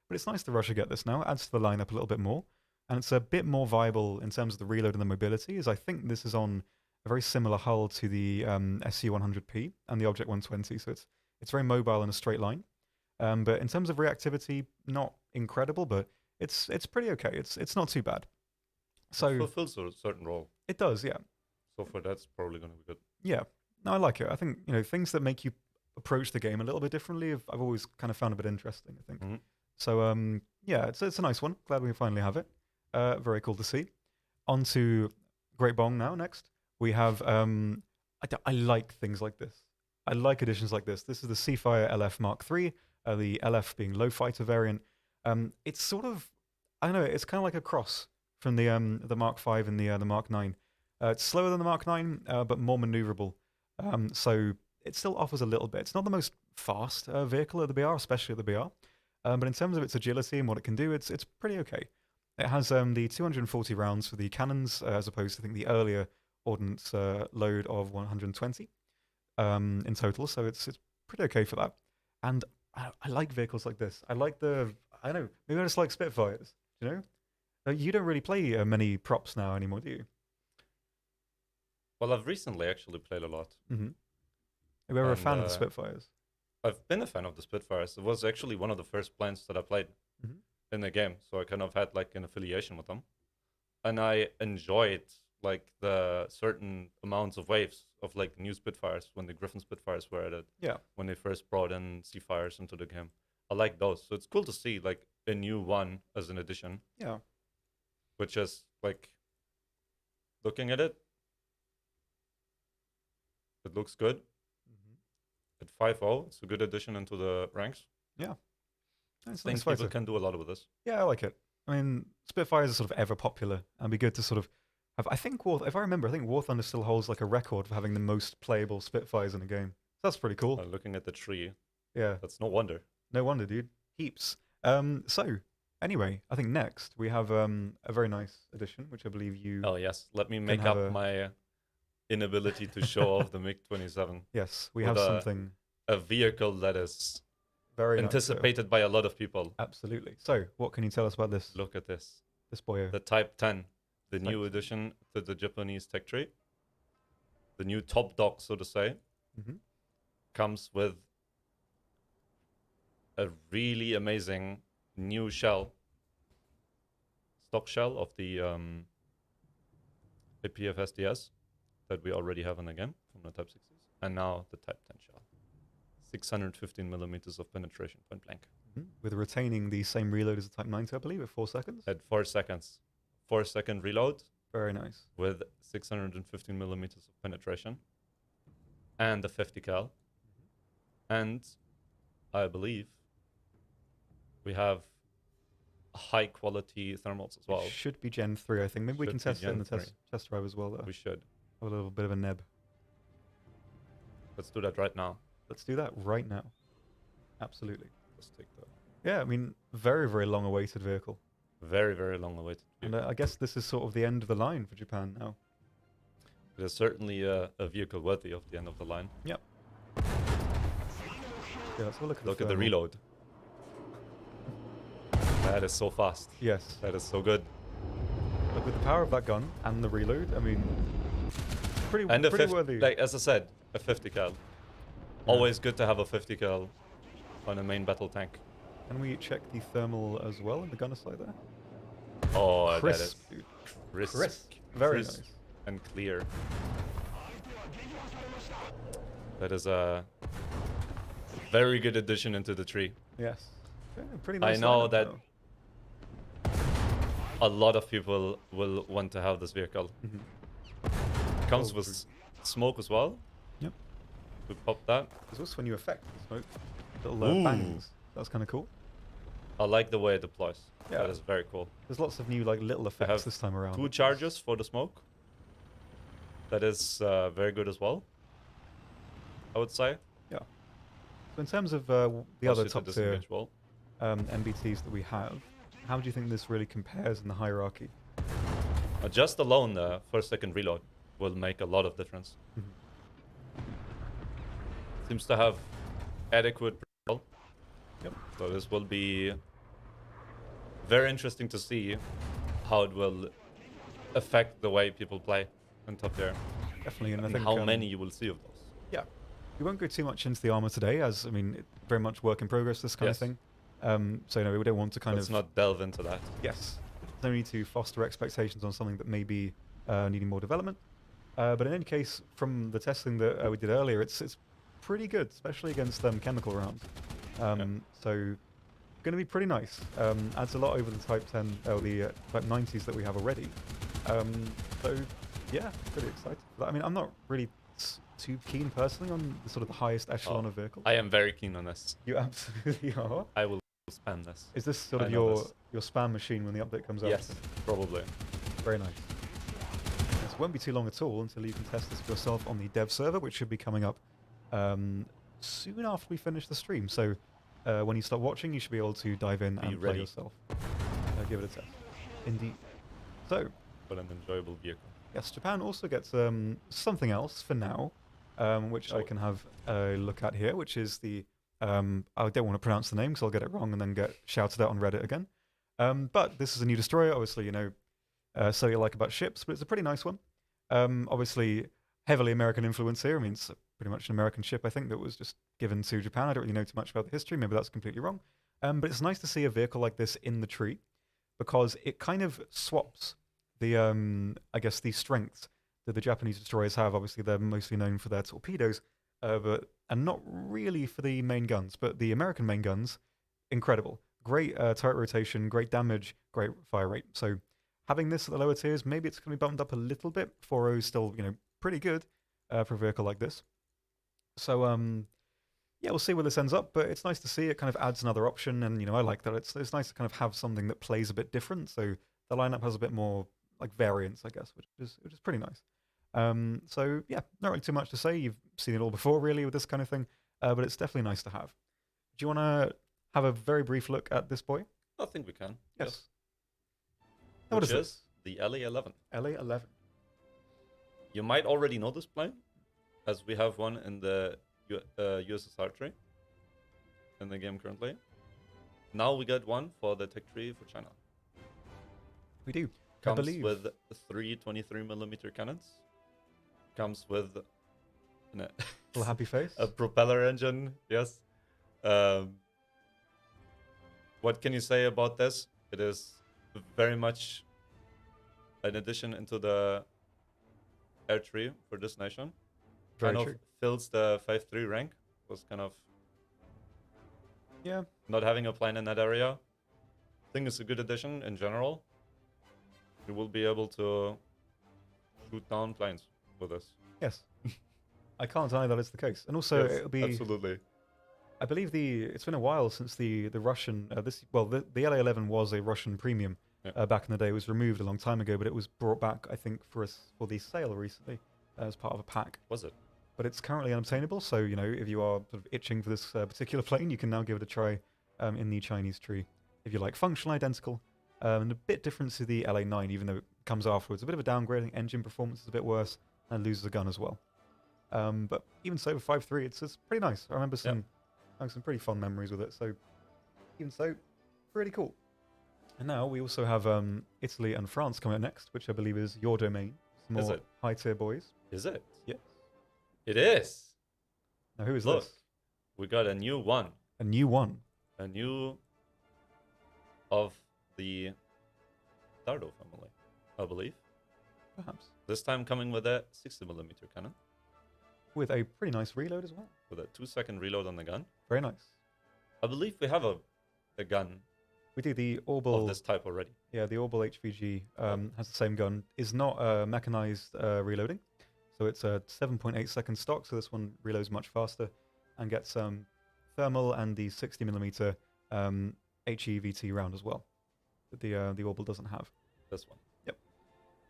Speaker 1: but it's nice that Russia get this now. It adds to the lineup a little bit more, and it's a bit more viable in terms of the reload and the mobility. As I think this is on a very similar hull to the SU-100P and the Object 120, so it's very mobile in a straight line. But in terms of reactivity, not incredible, but it's pretty okay. It's not too bad.
Speaker 2: It
Speaker 1: So
Speaker 2: fulfills a certain role.
Speaker 1: it does, yeah.
Speaker 2: So for that's probably going to be good.
Speaker 1: Yeah. No, I like it. I think, things that make you approach the game a little bit differently, I've always kind of found a bit interesting, I think.
Speaker 2: Mhm.
Speaker 1: So, yeah, it's a nice one. Glad we finally have it. Very cool to see. On to Great Bong now, next. We have, I like things like this. I like editions like this. This is the Seafire LF Mark III, the LF being low fighter variant. It's sort of, I don't know, it's kind of like a cross from the Mark V and the Mark IX. It's slower than the Mark IX, but more maneuverable. So it still offers a little bit. It's not the most fast vehicle at the BR, especially at the BR. But in terms of its agility and what it can do, it's pretty okay. It has the 240 rounds for the cannons, as opposed to, I think, the earlier ordnance load of 120 in total. So it's pretty okay for that. And I like vehicles like this. I don't know, maybe I just like Spitfires, you know? You don't really play many props now anymore, do you?
Speaker 2: Well, I've recently actually played a lot.
Speaker 1: Mm-hmm. Are you ever a
Speaker 2: And,
Speaker 1: fan of the Spitfires?
Speaker 2: I've been a fan of the Spitfires. It was actually one of the first planes that I played
Speaker 1: Mhm.
Speaker 2: in the game, so I kind of had like an affiliation with them, and I enjoyed like the certain amounts of waves of like new Spitfires when the Griffin Spitfires were added.
Speaker 1: Yeah.
Speaker 2: When they first brought in Seafires into the game, I like those. So it's cool to see like a new one as an addition,
Speaker 1: Yeah.
Speaker 2: which is like looking at it, it looks good. At 5.0, it's a good addition into the ranks.
Speaker 1: Yeah. It's
Speaker 2: I think
Speaker 1: nice
Speaker 2: people
Speaker 1: fighter.
Speaker 2: can do a lot with this.
Speaker 1: Yeah, I like it. I mean, Spitfires are sort of ever popular, and be good to sort of have. I think if I remember, I think War Thunder still holds like a record for having the most playable Spitfires in a game. That's pretty cool.
Speaker 2: Looking at the tree,
Speaker 1: Yeah.
Speaker 2: that's no wonder.
Speaker 1: No wonder, dude. Heaps. So anyway, I think next we have a very nice addition, which I believe you.
Speaker 2: Oh yes, let me make
Speaker 1: have
Speaker 2: up
Speaker 1: a-
Speaker 2: my inability to show off the MiG-27.
Speaker 1: Yes, we
Speaker 2: with
Speaker 1: have something
Speaker 2: A vehicle that is
Speaker 1: very
Speaker 2: anticipated by a lot of people.
Speaker 1: Nice, absolutely. So, what can you tell us about this?
Speaker 2: Look at this.
Speaker 1: This boy.
Speaker 2: The Type 10, the
Speaker 1: Type
Speaker 2: new
Speaker 1: 10.
Speaker 2: addition to the Japanese tech tree. The new top dog, so to say,
Speaker 1: Mm-hmm.
Speaker 2: comes with a really amazing new shell, stock shell of the APF SDS that we already have in the game from the Type 60s, and now the Type 10 shell. 615 millimeters of penetration, point blank.
Speaker 1: Mm-hmm. With retaining the same reload as the Type 90, I believe, at 4 seconds.
Speaker 2: At 4 seconds. 4-second reload
Speaker 1: Very nice.
Speaker 2: with 615 millimeters of penetration and a 50 cal. And I believe we have high quality thermals as well.
Speaker 1: It should be Gen 3, I think. Maybe we
Speaker 2: Should
Speaker 1: can
Speaker 2: be
Speaker 1: test it in
Speaker 2: Gen
Speaker 1: the
Speaker 2: 3.
Speaker 1: test drive as well, though.
Speaker 2: We should.
Speaker 1: Have a little bit of a neb.
Speaker 2: Let's do that right now.
Speaker 1: Let's do that right now. Absolutely.
Speaker 2: Let's take the
Speaker 1: Yeah, I mean, very, very long awaited vehicle.
Speaker 2: very, very long awaited
Speaker 1: And
Speaker 2: vehicle.
Speaker 1: I guess this is sort of the end of the line for Japan now.
Speaker 2: It is certainly a vehicle worthy of the end of the line.
Speaker 1: Yeah, let's have a look at
Speaker 2: Look
Speaker 1: the
Speaker 2: at the
Speaker 1: thermal.
Speaker 2: reload. That is so fast.
Speaker 1: Yes.
Speaker 2: That is so good.
Speaker 1: But with the power of that gun and the reload, I mean, pretty
Speaker 2: And a
Speaker 1: pretty worthy.
Speaker 2: like as I said, a 50 cal. Always good to have a 50 cal on a main battle tank.
Speaker 1: Can we check the thermal as well in the gunner side there?
Speaker 2: Oh,
Speaker 1: Crisp,
Speaker 2: that is
Speaker 1: dude.
Speaker 2: crisp.
Speaker 1: Crisp. Very
Speaker 2: Crisp
Speaker 1: nice.
Speaker 2: and clear. That is a very good addition into the tree.
Speaker 1: Yes. Yeah, pretty
Speaker 2: I
Speaker 1: nice.
Speaker 2: know
Speaker 1: lineup,
Speaker 2: that
Speaker 1: though.
Speaker 2: a lot of people will want to have this vehicle.
Speaker 1: Mhm.
Speaker 2: Comes
Speaker 1: Oh,
Speaker 2: with
Speaker 1: true.
Speaker 2: smoke as well.
Speaker 1: Yep.
Speaker 2: We pop that.
Speaker 1: There's also when you affect the smoke, little
Speaker 2: Ooh.
Speaker 1: bangs. That's kind of cool.
Speaker 2: I like the way it deploys.
Speaker 1: Yeah.
Speaker 2: That is very cool.
Speaker 1: There's lots of new like little
Speaker 2: have
Speaker 1: effects this time around.
Speaker 2: 2 charges for the smoke. That is very good as well, I would say.
Speaker 1: So in terms of the other
Speaker 2: Plus it
Speaker 1: top tier
Speaker 2: disengage well.
Speaker 1: MBTs that we have, how do you think this really compares in the hierarchy?
Speaker 2: Just alone the first second reload will make a lot of difference.
Speaker 1: Mhm.
Speaker 2: Seems to have adequate control.
Speaker 1: Yep.
Speaker 2: So this will be very interesting to see how it will affect the way people play in top tier.
Speaker 1: definitely. And I
Speaker 2: And
Speaker 1: think
Speaker 2: how many you will see of those.
Speaker 1: yeah, we won't go too much into the armor today, as I mean, very much work in progress. This kind of
Speaker 2: Yes.
Speaker 1: thing. So we don't want to kind
Speaker 2: Let's
Speaker 1: of
Speaker 2: not delve into that.
Speaker 1: yes, there's no need to foster expectations on something that may be needing more development. But in any case, from the testing that we did earlier, it's pretty good, especially against chemical rounds. So going to be pretty nice. Adds a lot over the Type 10 or the Type 90s that we have already. So yeah, pretty excited for that. I mean, I'm not really too keen personally on the sort of the highest echelon of vehicles.
Speaker 2: I am very keen on this.
Speaker 1: You absolutely are.
Speaker 2: I will spam this.
Speaker 1: Is this sort
Speaker 2: I
Speaker 1: of
Speaker 2: know
Speaker 1: your spam machine when the update comes out?
Speaker 2: Yes, probably.
Speaker 1: Very nice. Yes, it won't be too long at all until you can test this for yourself on the dev server, which should be coming up soon after we finish the stream. So when you start watching, you should be able to dive in and play yourself. Give it a test. Indeed. So,
Speaker 2: But an enjoyable vehicle.
Speaker 1: yes, Japan also gets something else for now, which I can have a look at here, which is the I don't want to pronounce the name because I'll get it wrong and then get shouted out on Reddit again. But this is a new destroyer, obviously, so you like about ships, but it's a pretty nice one. Obviously, heavily American influence here. I mean, it's pretty much an American ship, I think, that was just given to Japan. I don't really know too much about the history. Maybe that's completely wrong. But it's nice to see a vehicle like this in the tree because it kind of swaps the, I guess, the strengths that the Japanese destroyers have. Obviously, they're mostly known for their torpedoes, and not really for the main guns. But the American main guns, incredible. Great turret rotation, great damage, great fire rate. So having this at the lower tiers, maybe it's going to be bumped up a little bit. 4.0 is still, pretty good for a vehicle like this. So, yeah, we'll see where this ends up, but it's nice to see. It kind of adds another option, and, I like that. It's nice to kind of have something that plays a bit different, so the lineup has a bit more, like, variance, I guess, which is pretty nice. So, yeah, not really too much to say. You've seen it all before, really, with this kind of thing, but it's definitely nice to have. Do you want to have a very brief look at this boy?
Speaker 2: I think we can.
Speaker 1: Yes. What is this?
Speaker 2: The LA-11.
Speaker 1: LA-11.
Speaker 2: You might already know this plane, as we have one in the USSR tree in the game currently. Now we got one for the tech tree for China.
Speaker 1: We do.
Speaker 2: Comes with 3 23mm cannons. Comes with
Speaker 1: little happy face.
Speaker 2: a propeller engine. Yes. What can you say about this? It is very much an addition into the air tree for this nation.
Speaker 1: Very
Speaker 2: kind
Speaker 1: true.
Speaker 2: of fills the 5-3 rank. Was kind of not having a plane in that area. I think it's a good addition in general. You will be able to shoot down planes with this.
Speaker 1: Yes. I can't deny that it's the case. And also,
Speaker 2: Yes,
Speaker 1: it'll be...
Speaker 2: absolutely.
Speaker 1: I believe it's been a while since the Russian... the LA-11 was a Russian premium back in the day. It was removed a long time ago, but it was brought back, I think, for the sale recently as part of a pack.
Speaker 2: Was it?
Speaker 1: But it's currently unobtainable, so, if you are sort of itching for this particular plane, you can now give it a try in the Chinese tree. If you like functional identical, and a bit different to the LA-9, even though it comes afterwards. A bit of a downgrade. I think engine performance is a bit worse, and loses a gun as well. But even so, 5.3, it's pretty nice. I remember some pretty fun memories with it, so even so, pretty cool. And now we also have Italy and France coming up next, which I believe is your domain. Some more high-tier boys.
Speaker 2: Is it?
Speaker 1: Yes.
Speaker 2: It is.
Speaker 1: Now, who is
Speaker 2: Look,
Speaker 1: this?
Speaker 2: we got a new one.
Speaker 1: A new one.
Speaker 2: A new of the Dardo family, I believe.
Speaker 1: Perhaps.
Speaker 2: This time coming with a 60mm cannon.
Speaker 1: With a pretty nice reload as well.
Speaker 2: With a 2-second reload on the gun.
Speaker 1: Very nice.
Speaker 2: I believe we have a gun.
Speaker 1: We do. The Orbital
Speaker 2: of this type already.
Speaker 1: Yeah, the Orbital HVG has the same gun. Is not mechanized reloading. So it's a 7.8 second stock, so this one reloads much faster and gets thermal and the 60mm HEVT round as well that the Orbital doesn't have.
Speaker 2: This one.
Speaker 1: Yep.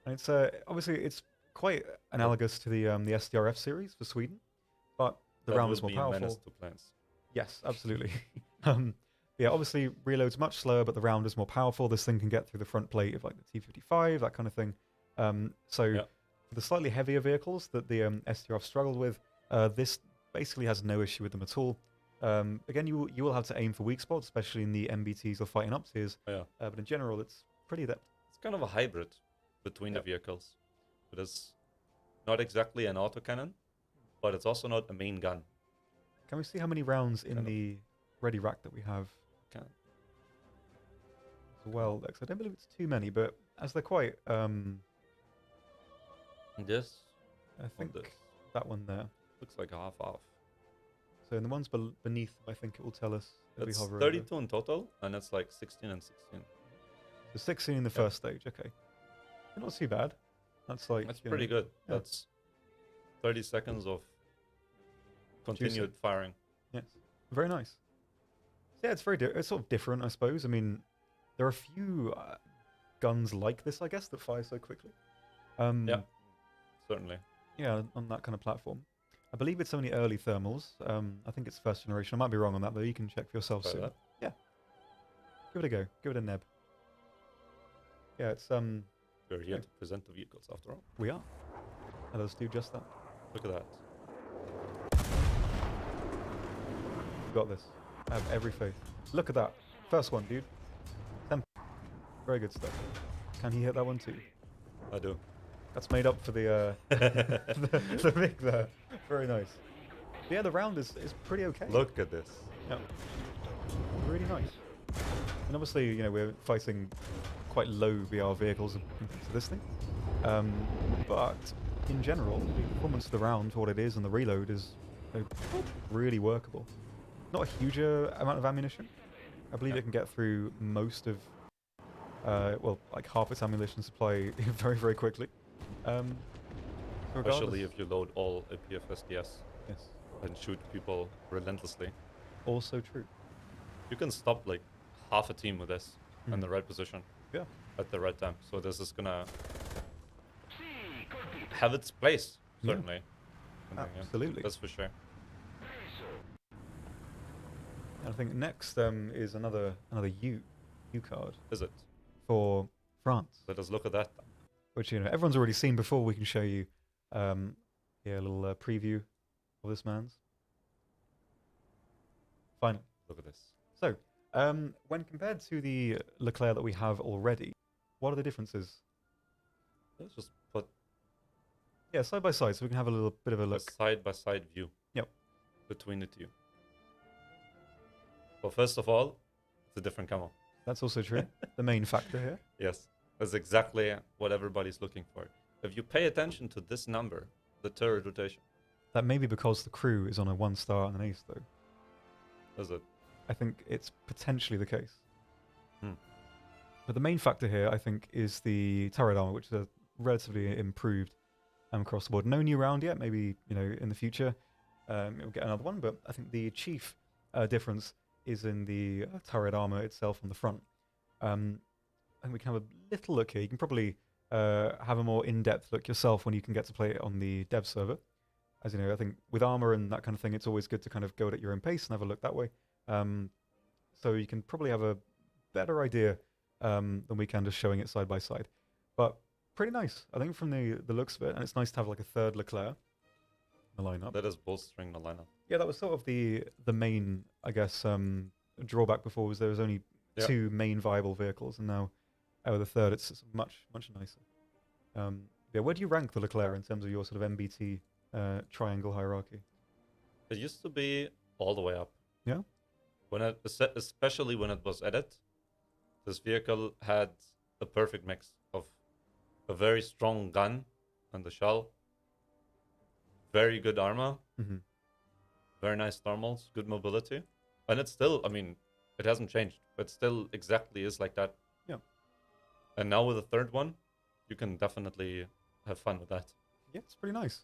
Speaker 1: And it's obviously it's quite analogous to the SDRF series for Sweden, but the round is more powerful.
Speaker 2: Menace to planes.
Speaker 1: Yes, absolutely. Yeah, obviously reloads much slower, but the round is more powerful. This thing can get through the front plate of like the T-55, that kind of thing. For the slightly heavier vehicles that the SDRF struggled with, this basically has no issue with them at all. Again, you will have to aim for weak spots, especially in the MBTs or fighting up tiers. But in general, it's pretty adept.
Speaker 2: It's kind of a hybrid between the vehicles. It is not exactly an autocannon, but it's also not a main gun.
Speaker 1: Can we see how many rounds in
Speaker 2: Kind of.
Speaker 1: the ready rack that we have
Speaker 2: Can.
Speaker 1: as well? Because I don't believe it's too many, but as they're quite,
Speaker 2: This,
Speaker 1: I think
Speaker 2: this
Speaker 1: that one there.
Speaker 2: looks like half.
Speaker 1: So in the ones beneath, I think it will tell us. If we
Speaker 2: It's
Speaker 1: hover
Speaker 2: 32 in total, and it's like 16 and 16.
Speaker 1: So 16 in the
Speaker 2: Yep.
Speaker 1: first stage. Okay, not too bad. That's like
Speaker 2: That's
Speaker 1: you
Speaker 2: pretty
Speaker 1: know,
Speaker 2: good.
Speaker 1: yeah.
Speaker 2: That's 30 seconds of continued firing.
Speaker 1: Yes, very nice. So yeah, it's very it's sort of different, I suppose. I mean, there are a few guns like this, I guess, that fire so quickly.
Speaker 2: Yeah, certainly.
Speaker 1: Yeah, on that kind of platform. I believe it's only early thermals. I think it's first generation. I might be wrong on that, though. You can check for yourself
Speaker 2: Try
Speaker 1: soon.
Speaker 2: that.
Speaker 1: Yeah. Give it a go. Give it a neb. Yeah, it's
Speaker 2: We're here to present the vehicles after all.
Speaker 1: we are. Let us do just that.
Speaker 2: Look at that.
Speaker 1: You got this. I have every faith. Look at that. First one, dude. Tempo. Very good stuff. Can he hit that one too?
Speaker 2: I do.
Speaker 1: That's made up for the the rig there. Very nice. But yeah, the round is pretty okay.
Speaker 2: Look at this.
Speaker 1: Yeah. Really nice. And obviously, you know, we're fighting quite low VR vehicles compared to this thing. But in general, the performance of the round for what it is and the reload is really workable. Not a huge amount of ammunition. I believe it can get through most of, well, like half its ammunition supply very, very quickly.
Speaker 2: Especially if you load all APFSDS
Speaker 1: Yes.
Speaker 2: and shoot people relentlessly.
Speaker 1: Also true.
Speaker 2: You can stop like half a team with this in
Speaker 1: Mhm.
Speaker 2: the right position.
Speaker 1: Yeah.
Speaker 2: At the right time. So this is gonna have its place,
Speaker 1: Yeah.
Speaker 2: certainly. Yeah,
Speaker 1: Absolutely.
Speaker 2: that's for sure.
Speaker 1: And I think next is another U card
Speaker 2: Is it?
Speaker 1: for France,
Speaker 2: Let us look at that.
Speaker 1: which you know everyone's already seen before. We can show you yeah, a little preview of this man's. Finally.
Speaker 2: Look at this.
Speaker 1: So, when compared to the Leclerc that we have already, what are the differences?
Speaker 2: Let's just put
Speaker 1: Yeah, side by side, so we can have a little bit of a
Speaker 2: a
Speaker 1: look.
Speaker 2: side-by-side view.
Speaker 1: Yep.
Speaker 2: Between the two. Well, first of all, it's a different camo.
Speaker 1: That's also true. The main factor here.
Speaker 2: Yes, that's exactly what everybody's looking for. If you pay attention to this number, the turret rotation,
Speaker 1: That may be because the crew is on a 1-star and an ace, though.
Speaker 2: is it?
Speaker 1: I think it's potentially the case.
Speaker 2: Hmm.
Speaker 1: But the main factor here, I think, is the turret armor, which is relatively improved across the board. No new round yet. Maybe you know in the future we'll get another one. But I think the chief difference is in the turret armor itself on the front. And we can have a little look here. You can probably have a more in-depth look yourself when you can get to play it on the dev server. As you know, I think with armor and that kind of thing, it's always good to kind of go at your own pace and have a look that way. So you can probably have a better idea than we can just showing it side by side. But pretty nice, I think, from the looks of it. And it's nice to have like a third Leclerc in the lineup.
Speaker 2: That is bolstering the lineup.
Speaker 1: Yeah, that was sort of the main, I guess, drawback before was there was only two main viable vehicles, and now with the third, it's much nicer. Yeah, where do you rank the Leclerc in terms of your sort of MBT triangle hierarchy?
Speaker 2: It used to be all the way up.
Speaker 1: Yeah.
Speaker 2: When especially when it was added, this vehicle had a perfect mix of a very strong gun and the shell, very good armor,
Speaker 1: Mm-hmm.
Speaker 2: very nice thermals, good mobility, and it's still, I mean, it hasn't changed. It still exactly is like that.
Speaker 1: Yeah.
Speaker 2: And now with the third one, you can definitely have fun with that.
Speaker 1: Yeah, it's pretty nice.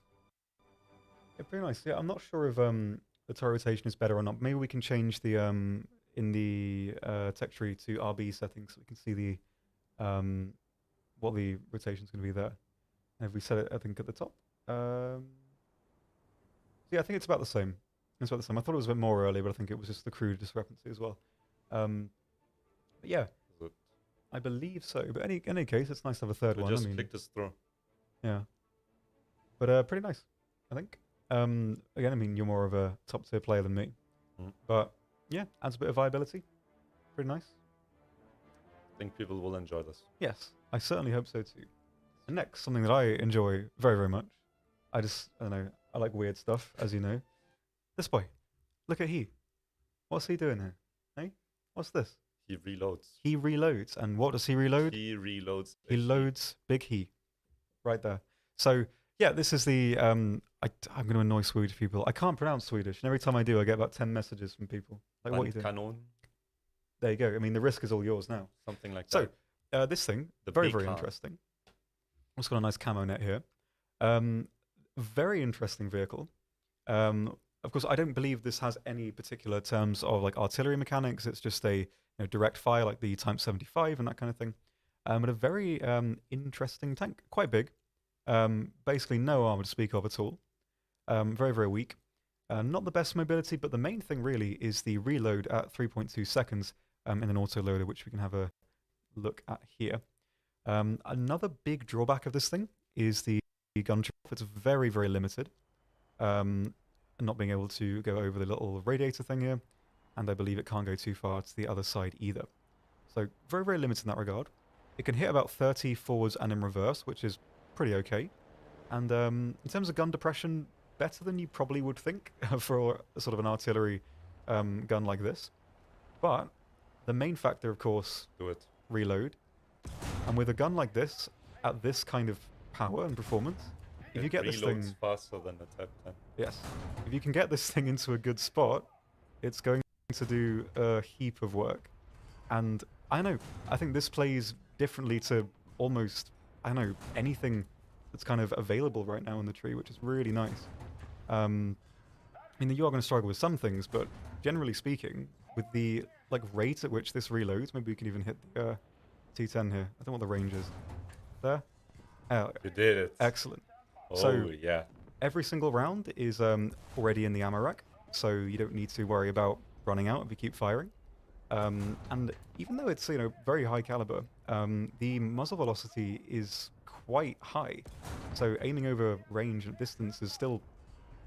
Speaker 1: Yeah, pretty nice. Yeah, I'm not sure if the turret rotation is better or not. Maybe we can change the in the tech tree to RB settings so we can see the what the rotation is going to be there. And if we set it, I think at the top. Yeah, I think it's about the same. It's about the same. I thought it was a bit more early, but I think it was just the crew discrepancy as well. But yeah,
Speaker 2: Is it-
Speaker 1: I believe so. But in any case, it's nice to have a third
Speaker 2: We
Speaker 1: one.
Speaker 2: just
Speaker 1: I mean,
Speaker 2: click this through.
Speaker 1: yeah. But pretty nice, I think. Again, I mean, you're more of a top tier player than me.
Speaker 2: Mm.
Speaker 1: But yeah, adds a bit of viability. Pretty nice.
Speaker 2: I think people will enjoy this.
Speaker 1: Yes, I certainly hope so too. And next, something that I enjoy very, very much I don't know. I like weird stuff, as you know. This boy, look at he. What's he doing here? Hey, what's this?
Speaker 2: He reloads.
Speaker 1: He reloads, and what does he reload?
Speaker 2: He reloads.
Speaker 1: He loads big he, right there. So yeah, this is the I'm going to annoy Swedish people. I can't pronounce Swedish, and every time I do, I get about 10 messages from people like, "What are you doing?"
Speaker 2: Canon,
Speaker 1: There you go. I mean, the risk is all yours now.
Speaker 2: something like
Speaker 1: So
Speaker 2: that.
Speaker 1: this thing,
Speaker 2: The
Speaker 1: very
Speaker 2: big
Speaker 1: very
Speaker 2: car.
Speaker 1: interesting. It's got a nice camo net here. Very interesting vehicle. Of course, I don't believe this has any particular terms of like artillery mechanics. It's just a direct fire like the Type 75 and that kind of thing. But a very interesting tank, quite big. Basically, no armor to speak of at all. Very, very weak. Not the best mobility, but the main thing really is the reload at 3.2 seconds in an autoloader, which we can have a look at here. Another big drawback of this thing is the gun draw. It's very, very limited. Not being able to go over the little radiator thing here, and I believe it can't go too far to the other side either. So very, very limited in that regard. It can hit about 30 forwards and in reverse, which is pretty okay. And in terms of gun depression, better than you probably would think for sort of an artillery gun like this. But the main factor, of course,
Speaker 2: Do it.
Speaker 1: reload. And with a gun like this, at this kind of power and performance, if you get this thing
Speaker 2: faster than the Type 10.
Speaker 1: Yes. If you can get this thing into a good spot, it's going to do a heap of work. And I know, I think this plays differently to almost, I don't know, anything that's kind of available right now in the tree, which is really nice. I mean, you are going to struggle with some things, but generally speaking, with the like rate at which this reloads, maybe we can even hit the T10 here. I don't know what the range is. There? Oh,
Speaker 2: You did it.
Speaker 1: excellent.
Speaker 2: Oh,
Speaker 1: So-
Speaker 2: yeah.
Speaker 1: Every single round is already in the ammo rack, so you don't need to worry about running out if you keep firing. And even though it's very high caliber, the muzzle velocity is quite high, so aiming over range and distance is still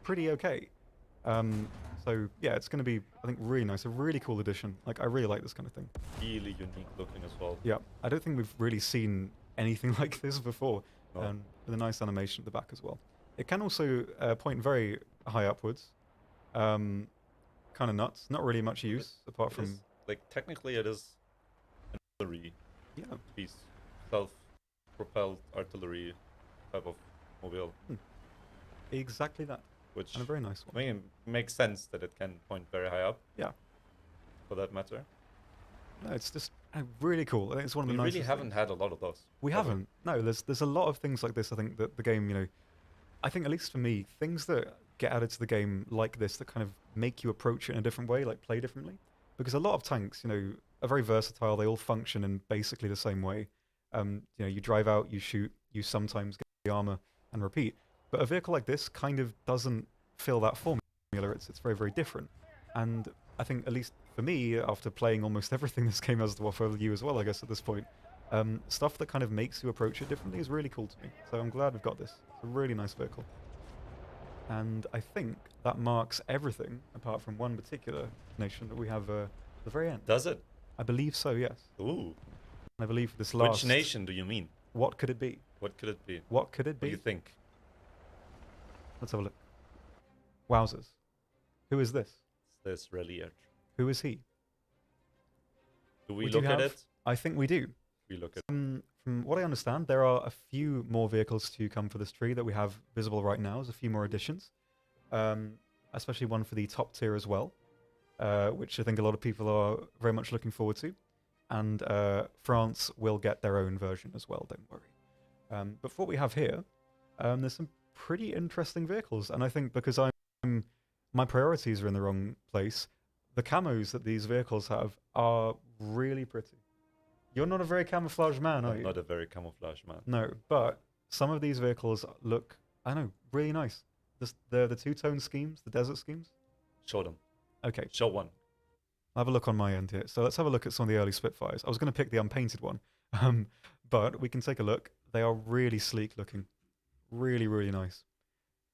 Speaker 1: pretty okay. So yeah, it's going to be, I think, really nice. A really cool addition. Like, I really like this kind of thing.
Speaker 2: Really unique looking as well.
Speaker 1: Yeah, I don't think we've really seen anything like this before,
Speaker 2: No.
Speaker 1: with a nice animation at the back as well. It can also point very high upwards. Kind of nuts. Not really much use apart
Speaker 2: It
Speaker 1: from
Speaker 2: is, like, technically it is an artillery
Speaker 1: yeah.
Speaker 2: piece. Self-propelled artillery type of mobile.
Speaker 1: Exactly that,
Speaker 2: Which,
Speaker 1: and a very nice
Speaker 2: I
Speaker 1: one.
Speaker 2: mean, it makes sense that it can point very high up.
Speaker 1: Yeah.
Speaker 2: For that matter.
Speaker 1: No, it's just really cool. I think it's one of
Speaker 2: We
Speaker 1: the
Speaker 2: really
Speaker 1: nicest
Speaker 2: haven't
Speaker 1: things.
Speaker 2: had a lot of those.
Speaker 1: We
Speaker 2: ever.
Speaker 1: haven't. No, there's a lot of things like this. I think that the game, I think at least for me, things that get added to the game like this that kind of make you approach it in a different way, like play differently. Because a lot of tanks, are very versatile. They all function in basically the same way. You drive out, you shoot, you sometimes get the armor and repeat. But a vehicle like this kind of doesn't fill that formula. It's very, very different. And I think, at least for me, after playing almost everything this game has to offer, you as well, I guess, at this point, stuff that kind of makes you approach it differently is really cool to me. So I'm glad we've got this. It's a really nice vehicle. And I think that marks everything, apart from one particular nation that we have at the very end.
Speaker 2: Does it?
Speaker 1: I believe so, yes.
Speaker 2: Ooh.
Speaker 1: I believe this last...
Speaker 2: Which nation do you mean?
Speaker 1: What could it be?
Speaker 2: What could it be?
Speaker 1: What could it
Speaker 2: What do
Speaker 1: be?
Speaker 2: you think?
Speaker 1: Let's have a look. Wowzers. Who is this?
Speaker 2: Is this really it?
Speaker 1: Who is he?
Speaker 2: Do we
Speaker 1: We do
Speaker 2: look at
Speaker 1: have-
Speaker 2: it?
Speaker 1: I think we do.
Speaker 2: We look at
Speaker 1: From what I understand, there are a few more vehicles to come for this tree that we have visible right now. There's a few more additions, especially one for the top tier as well, which I think a lot of people are very much looking forward to. And France will get their own version as well, don't worry. But for what we have here, there's some pretty interesting vehicles. And I think because my priorities are in the wrong place, the camos that these vehicles have are really pretty. You're not a very camouflaged man, are
Speaker 2: I'm
Speaker 1: you?
Speaker 2: not a very camouflaged man.
Speaker 1: No, but some of these vehicles look, I don't know, really nice. The two-tone schemes, the desert schemes.
Speaker 2: Show them.
Speaker 1: Okay,
Speaker 2: Show one.
Speaker 1: I'll have a look on my end here. So let's have a look at some of the early Spitfires. I was going to pick the unpainted one, but we can take a look. They are really sleek looking, really, really nice.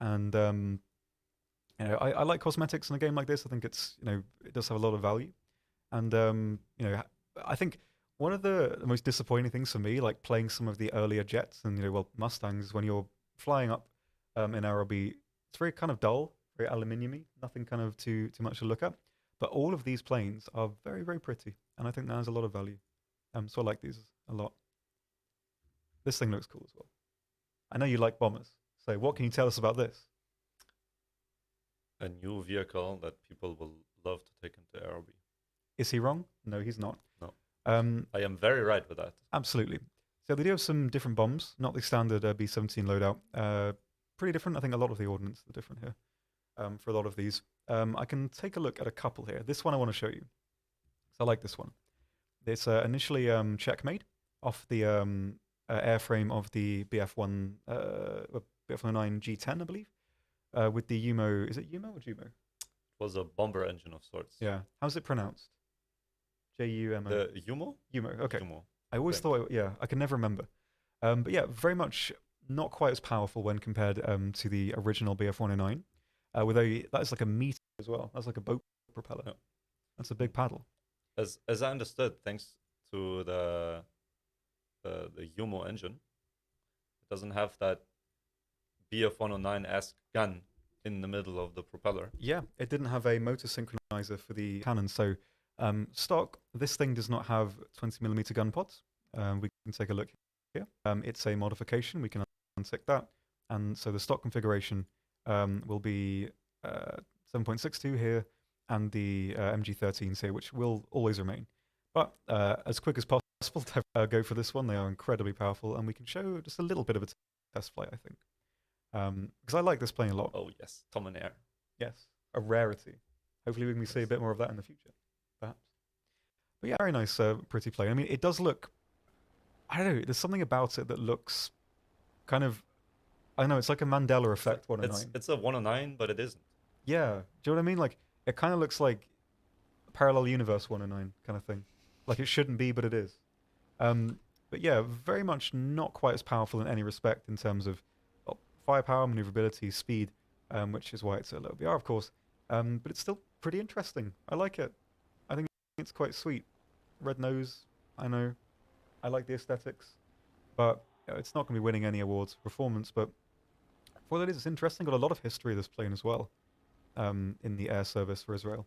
Speaker 1: And I like cosmetics in a game like this. I think it's it does have a lot of value, and I think one of the most disappointing things for me, like playing some of the earlier jets and Mustangs, is when you're flying up in RLB. It's very kind of dull, very aluminium-y, nothing kind of too much to look at. But all of these planes are very, very pretty, and I think that has a lot of value. So I like these a lot. This thing looks cool as well. I know you like bombers, so what can you tell us about this?
Speaker 2: A new vehicle that people will love to take into RLB.
Speaker 1: Is he wrong? No, he's not.
Speaker 2: No.
Speaker 1: Um,
Speaker 2: I am very right with that.
Speaker 1: Absolutely. So they do have some different bombs, not the standard B-17 loadout. Pretty different. I think a lot of the ordnance are different here for a lot of these. I can take a look at a couple here. This one I want to show you. So I like this one. It's initially Czech-made off the airframe of the BF-109 G10, I believe, with the UMO. Is it UMO or JUMO?
Speaker 2: It was a bomber engine of sorts.
Speaker 1: Yeah. How's it pronounced? J-U-M-O.
Speaker 2: The UMO?
Speaker 1: UMO. Okay.
Speaker 2: UMO.
Speaker 1: I always thought, yeah, I can never remember. But yeah, very much not quite as powerful when compared to the original BF-109. That is like a meter as well. That's like a boat propeller.
Speaker 2: Yeah.
Speaker 1: That's a big paddle.
Speaker 2: As I understood, thanks to the UMO engine, it doesn't have that BF-109-esque gun in the middle of the propeller.
Speaker 1: Yeah, it didn't have a motor synchronizer for the cannon. So stock, this thing does not have 20mm gun pods. We can take a look here. It's a modification. We can untick that. And so the stock configuration will be 7.62 here and the MG13s here, which will always remain. But as quick as possible to go for this one. They are incredibly powerful, and we can show just a little bit of a test flight, I think. Because I like this plane a lot.
Speaker 2: Oh, yes. Tom and Air.
Speaker 1: Yes, a rarity. Hopefully we can see a bit more of that in the future, perhaps. But yeah, very nice, pretty plane. I mean, it does look, I don't know, there's something about it that looks kind of, I don't know, it's like a Mandela effect 109.
Speaker 2: It's a 109, but it isn't.
Speaker 1: Yeah, do you know what I mean? Like, it kind of looks like a parallel universe 109 kind of thing. Like, it shouldn't be, but it is. But yeah, very much not quite as powerful in any respect in terms of firepower, maneuverability, speed, which is why it's a low BR, of course. But it's still pretty interesting. I like it. I think it's quite sweet. Red nose, I know. I like the aesthetics. But it's not going to be winning any awards for performance. But for what it is, it's interesting. Got a lot of history of this plane as well in the air service for Israel.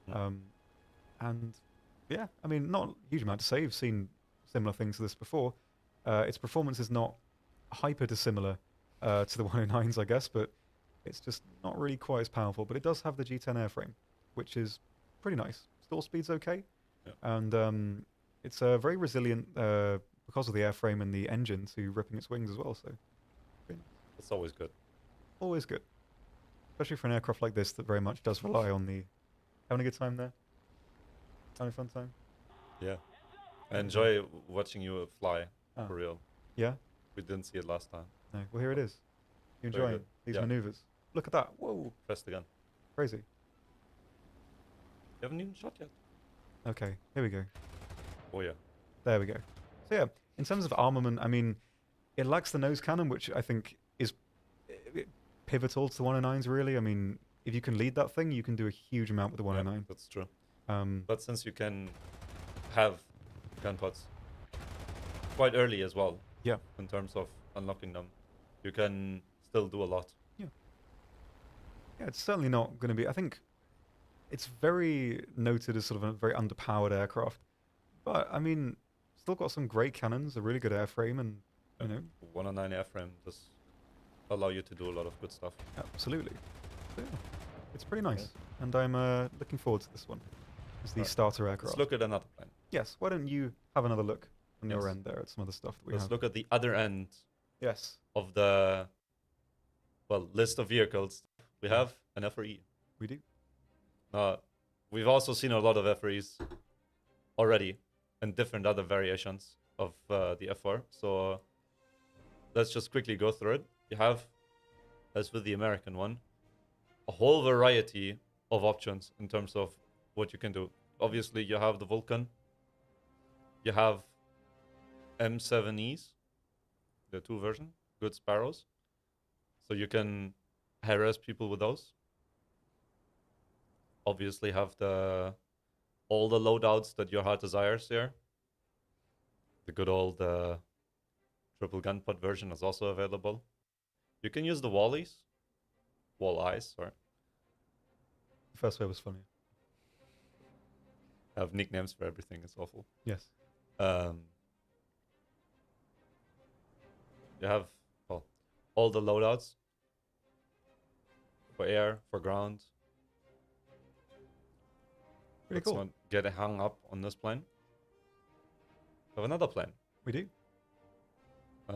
Speaker 1: And yeah, I mean, not a huge amount to say. You've seen similar things to this before. Its performance is not hyper dissimilar to the 109s, I guess, but it's just not really quite as powerful. But it does have the G10 airframe, which is pretty nice. Stall speed's okay, and it's very resilient because of the airframe and the engine to ripping its wings as well. So
Speaker 2: it's always good.
Speaker 1: Always good, especially for an aircraft like this that very much does rely on the having a good time there. Having a fun time.
Speaker 2: Yeah, I enjoy watching you fly for real.
Speaker 1: Yeah,
Speaker 2: we didn't see it last time.
Speaker 1: No, well here it is. You enjoying these maneuvers? Look at that! Whoa!
Speaker 2: Press the gun.
Speaker 1: Crazy.
Speaker 2: You haven't even shot yet.
Speaker 1: Okay, here we go.
Speaker 2: Oh yeah.
Speaker 1: There we go. So yeah, in terms of armament, I mean, it lacks the nose cannon, which I think is pivotal to the 109s. Really, I mean, if you can lead that thing, you can do a huge amount with the 109.
Speaker 2: Yeah, that's true. But since you can have gun pods quite early as well, in terms of unlocking them, you can still do a lot.
Speaker 1: Yeah, it's certainly not going to be. I think it's very noted as sort of a very underpowered aircraft, but I mean, still got some great cannons, a really good airframe, and you know,
Speaker 2: 109 airframe does allow you to do a lot of good stuff.
Speaker 1: Absolutely. So, yeah, it's pretty nice, and I'm looking forward to this one. It's the starter aircraft.
Speaker 2: Let's look at another plane.
Speaker 1: Yes. Why don't you have another look on your end there at some other stuff that we have?
Speaker 2: Let's look at the other end.
Speaker 1: Yes.
Speaker 2: Of the list of vehicles, we have an FRE.
Speaker 1: We do.
Speaker 2: We've also seen a lot of FREs already and different other variations of the F4. So let's just quickly go through it. You have, as with the American one, a whole variety of options in terms of what you can do. Obviously, you have the Vulcan. You have M7Es, the 2 version, good Sparrows. So you can harass people with those. Obviously have all the loadouts that your heart desires here. The good old triple gun pod version is also available. You can use the wallies. Wall-eyes, sorry.
Speaker 1: The first way was funny.
Speaker 2: I have nicknames for everything. It's awful.
Speaker 1: Yes.
Speaker 2: You have, well, all the loadouts. For air, for ground.
Speaker 1: Pretty
Speaker 2: Let's
Speaker 1: cool.
Speaker 2: not get hung up on this plane. We have another plane.
Speaker 1: We do.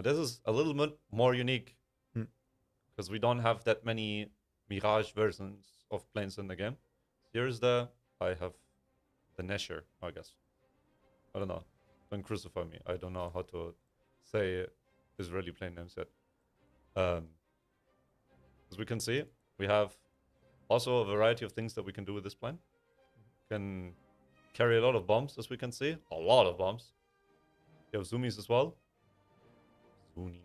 Speaker 2: This is a little bit more unique because we don't have that many Mirage versions of planes in the game. Here's I have the Nesher, I guess. I don't know. Don't crucify me. I don't know how to say Israeli plane names yet. As we can see, we have also a variety of things that we can do with this plane. Can carry a lot of bombs, as we can see. A lot of bombs. You have zoomies as well. Zoonies.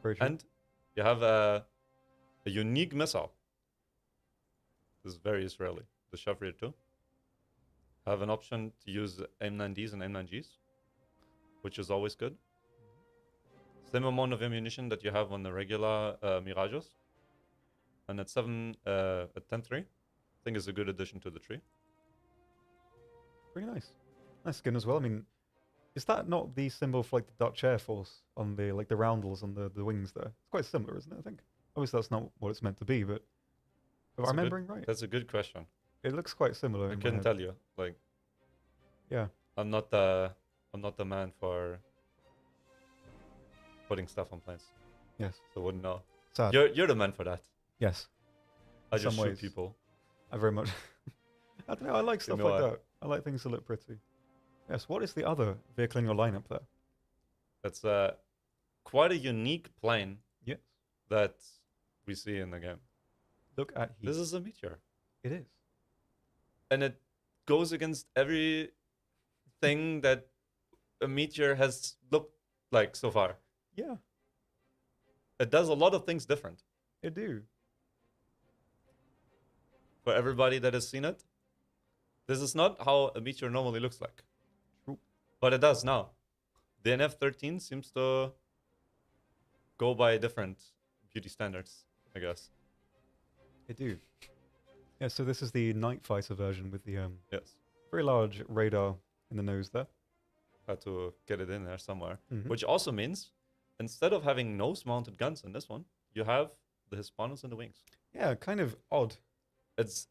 Speaker 1: Very true.
Speaker 2: And you have a unique missile. This is very Israeli. The Shavir 2. Have an option to use AIM-9Ds and AIM-9Gs, which is always good. Same amount of ammunition that you have on the regular Mirages. And at 10-3, I think is a good addition to the tree.
Speaker 1: Pretty nice. Nice skin as well. I mean, is that not the symbol for like the Dutch Air Force on the like the roundels on the wings there? It's quite similar, isn't it? I think. Obviously, that's not what it's meant to be, but am I remembering right?
Speaker 2: That's a good question.
Speaker 1: It looks quite similar.
Speaker 2: I couldn't tell you. Like,
Speaker 1: yeah,
Speaker 2: I'm not the man for putting stuff on planes.
Speaker 1: yes.
Speaker 2: So I wouldn't know.
Speaker 1: Sad.
Speaker 2: You're the man for that.
Speaker 1: Yes.
Speaker 2: I
Speaker 1: In
Speaker 2: just
Speaker 1: some
Speaker 2: shoot
Speaker 1: ways.
Speaker 2: people.
Speaker 1: I very much. I don't know. I like stuff
Speaker 2: know
Speaker 1: like
Speaker 2: what?
Speaker 1: that. I like things that look pretty. Yes. What is the other vehicle in your lineup there?
Speaker 2: That's quite a unique plane
Speaker 1: Yes.
Speaker 2: that we see in the game.
Speaker 1: Look at heat.
Speaker 2: This is a meteor.
Speaker 1: It is.
Speaker 2: And it goes against everything that a meteor has looked like so far.
Speaker 1: Yeah.
Speaker 2: It does a lot of things different.
Speaker 1: It do.
Speaker 2: For everybody that has seen it, this is not how a meteor normally looks like.
Speaker 1: True.
Speaker 2: But it does now. The NF-13 seems to go by different beauty standards, I guess.
Speaker 1: It do. Yeah. So this is the night fighter version with the
Speaker 2: Yes.
Speaker 1: very large radar in the nose there.
Speaker 2: Had to get it in there somewhere.
Speaker 1: Mhm.
Speaker 2: Which also means, instead of having nose-mounted guns in this one, you have the Hispanos in the wings.
Speaker 1: Yeah. Kind of odd.
Speaker 2: It's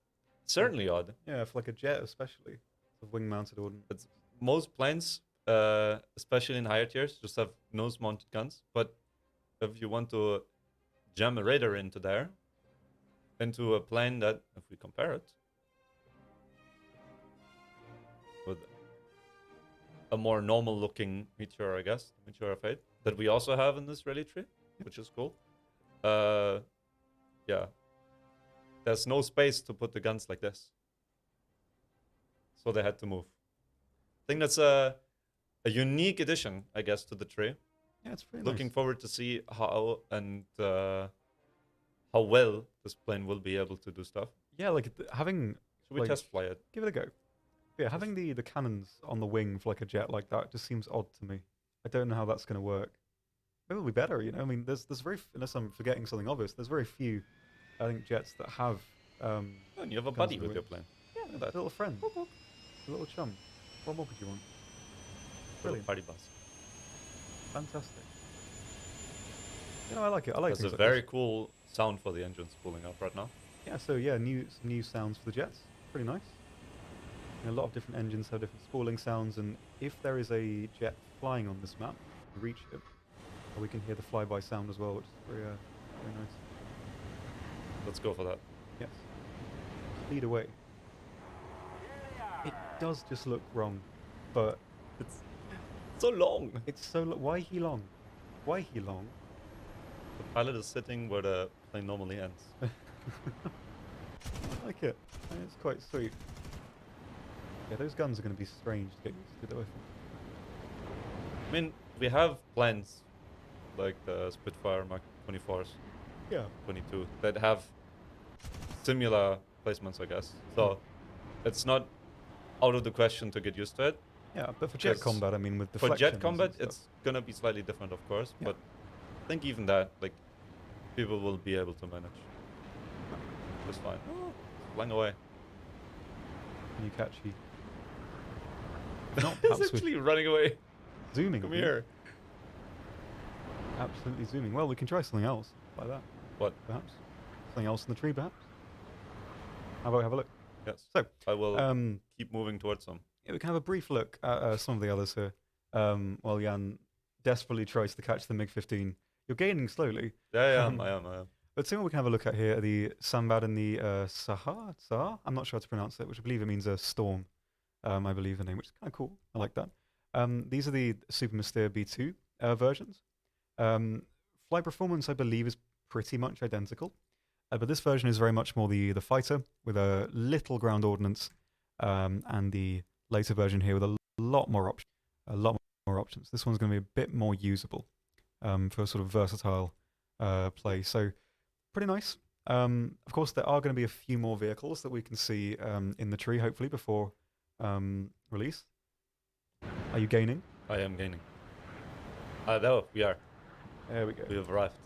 Speaker 2: certainly odd.
Speaker 1: Yeah, for like a jet especially. The wing-mounted ordnance.
Speaker 2: Most planes, especially in higher tiers, just have nose-mounted guns. But if you want to jam a radar into there, into a plane that, if we compare it with a more normal-looking meteor, I guess, Meteor F8, that we also have in this rally tree, which is cool. Yeah. There's no space to put the guns like this. So they had to move. I think that's a unique addition, I guess, to the tree.
Speaker 1: Yeah, it's pretty
Speaker 2: Looking
Speaker 1: nice.
Speaker 2: forward to see how well this plane will be able to do stuff.
Speaker 1: Yeah, like having.
Speaker 2: Should we
Speaker 1: Like-
Speaker 2: test fly it?
Speaker 1: Give it a go. Yeah, having the cannons on the wing for like a jet like that just seems odd to me. I don't know how that's going to work. Maybe it'll be better, you know. I mean, there's unless I'm forgetting something obvious, there's very few, I think, jets that have.
Speaker 2: And you have a
Speaker 1: guns
Speaker 2: buddy
Speaker 1: on the
Speaker 2: with your
Speaker 1: wings.
Speaker 2: plane.
Speaker 1: Yeah,
Speaker 2: Look at
Speaker 1: a
Speaker 2: that.
Speaker 1: little friend, a little chum. What more could you want?
Speaker 2: Little
Speaker 1: Brilliant,
Speaker 2: party bus.
Speaker 1: fantastic. You know, I like it. I like
Speaker 2: There's
Speaker 1: things
Speaker 2: a
Speaker 1: like
Speaker 2: very
Speaker 1: this.
Speaker 2: cool sound for the engines spooling up right now.
Speaker 1: Yeah. So yeah, some new sounds for the jets. Pretty nice. And a lot of different engines have different spooling sounds, and if there is a jet flying on this map, we reach it, we can hear the flyby sound as well, which is very nice.
Speaker 2: Let's go for that.
Speaker 1: Yes. Lead away. It does just look wrong, but
Speaker 2: It's so long.
Speaker 1: it's so why he long? Why he long?
Speaker 2: The pilot is sitting where the plane normally ends.
Speaker 1: I like it. It's quite sweet. Yeah, those guns are going to be strange to get used to, though. I think.
Speaker 2: I mean, we have planes like the Spitfire Mark 24s,
Speaker 1: Yeah.
Speaker 2: 22, that have similar placements, I guess. So it's not out of the question to get used to it.
Speaker 1: Yeah, but for jet
Speaker 2: 'Cause
Speaker 1: combat, I mean, with
Speaker 2: for
Speaker 1: deflections
Speaker 2: jet combat,
Speaker 1: and stuff.
Speaker 2: it's gonna be slightly different, of course,
Speaker 1: Yeah.
Speaker 2: but I think even that, like, people will be able to manage just fine. Oh, flying away.
Speaker 1: Can you catch he? Not
Speaker 2: It's
Speaker 1: perhaps with
Speaker 2: actually running away.
Speaker 1: zooming.
Speaker 2: Come
Speaker 1: dude.
Speaker 2: here.
Speaker 1: Absolutely zooming. Well, we can try something else like that.
Speaker 2: What?
Speaker 1: Perhaps something else in the tree. Perhaps. How about we have a look?
Speaker 2: Yes.
Speaker 1: So,
Speaker 2: I will keep moving towards them.
Speaker 1: yeah, we can have a brief look at some of the others here. While Jan desperately tries to catch the MiG-15. You're gaining slowly.
Speaker 2: Yeah, I am.
Speaker 1: But see what we can have a look at here are the Sambad and the Sahar? I'm not sure how to pronounce it, which I believe it means a storm. I believe the name, which is kind of cool. I like that. These are the Super Mystere B2 versions. Flight performance, I believe, is pretty much identical. But this version is very much more the fighter with a little ground ordnance, and the later version here with a lot more options. This one's going to be a bit more usable for sort of versatile play. So pretty nice. Of course, there are going to be a few more vehicles that we can see in the tree, hopefully, before release. Are you gaining?
Speaker 2: I am gaining. No, we are.
Speaker 1: There we go.
Speaker 2: We have arrived.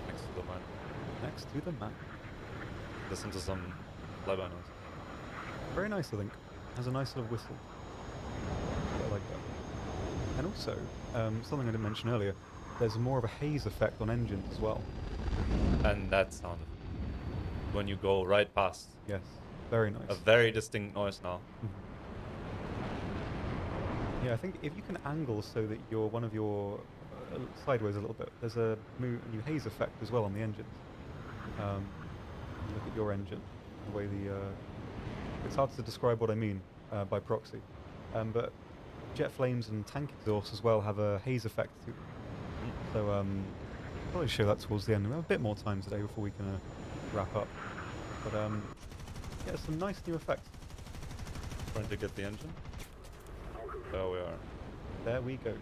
Speaker 2: Next to the mine.
Speaker 1: Next to the map.
Speaker 2: Listen to some flyby noise.
Speaker 1: Very nice, I think. Has a nice little whistle. I like that. And also, something I didn't mention earlier, there's more of a haze effect on engines as well.
Speaker 2: And that sound when you go right past.
Speaker 1: Yes, very nice.
Speaker 2: A very distinct noise now.
Speaker 1: Yeah, I think if you can angle so that you're one of your sideways a little bit, there's a new haze effect as well on the engines. Look at your engine, the way it's hard to describe what I mean by proxy, but jet flames and tank exhausts as well have a haze effect to them. So I'll probably show that towards the end. We have a bit more time today before we can wrap up. But yeah, some nice new effects.
Speaker 2: Trying to get the engine. There we are.
Speaker 1: There we go.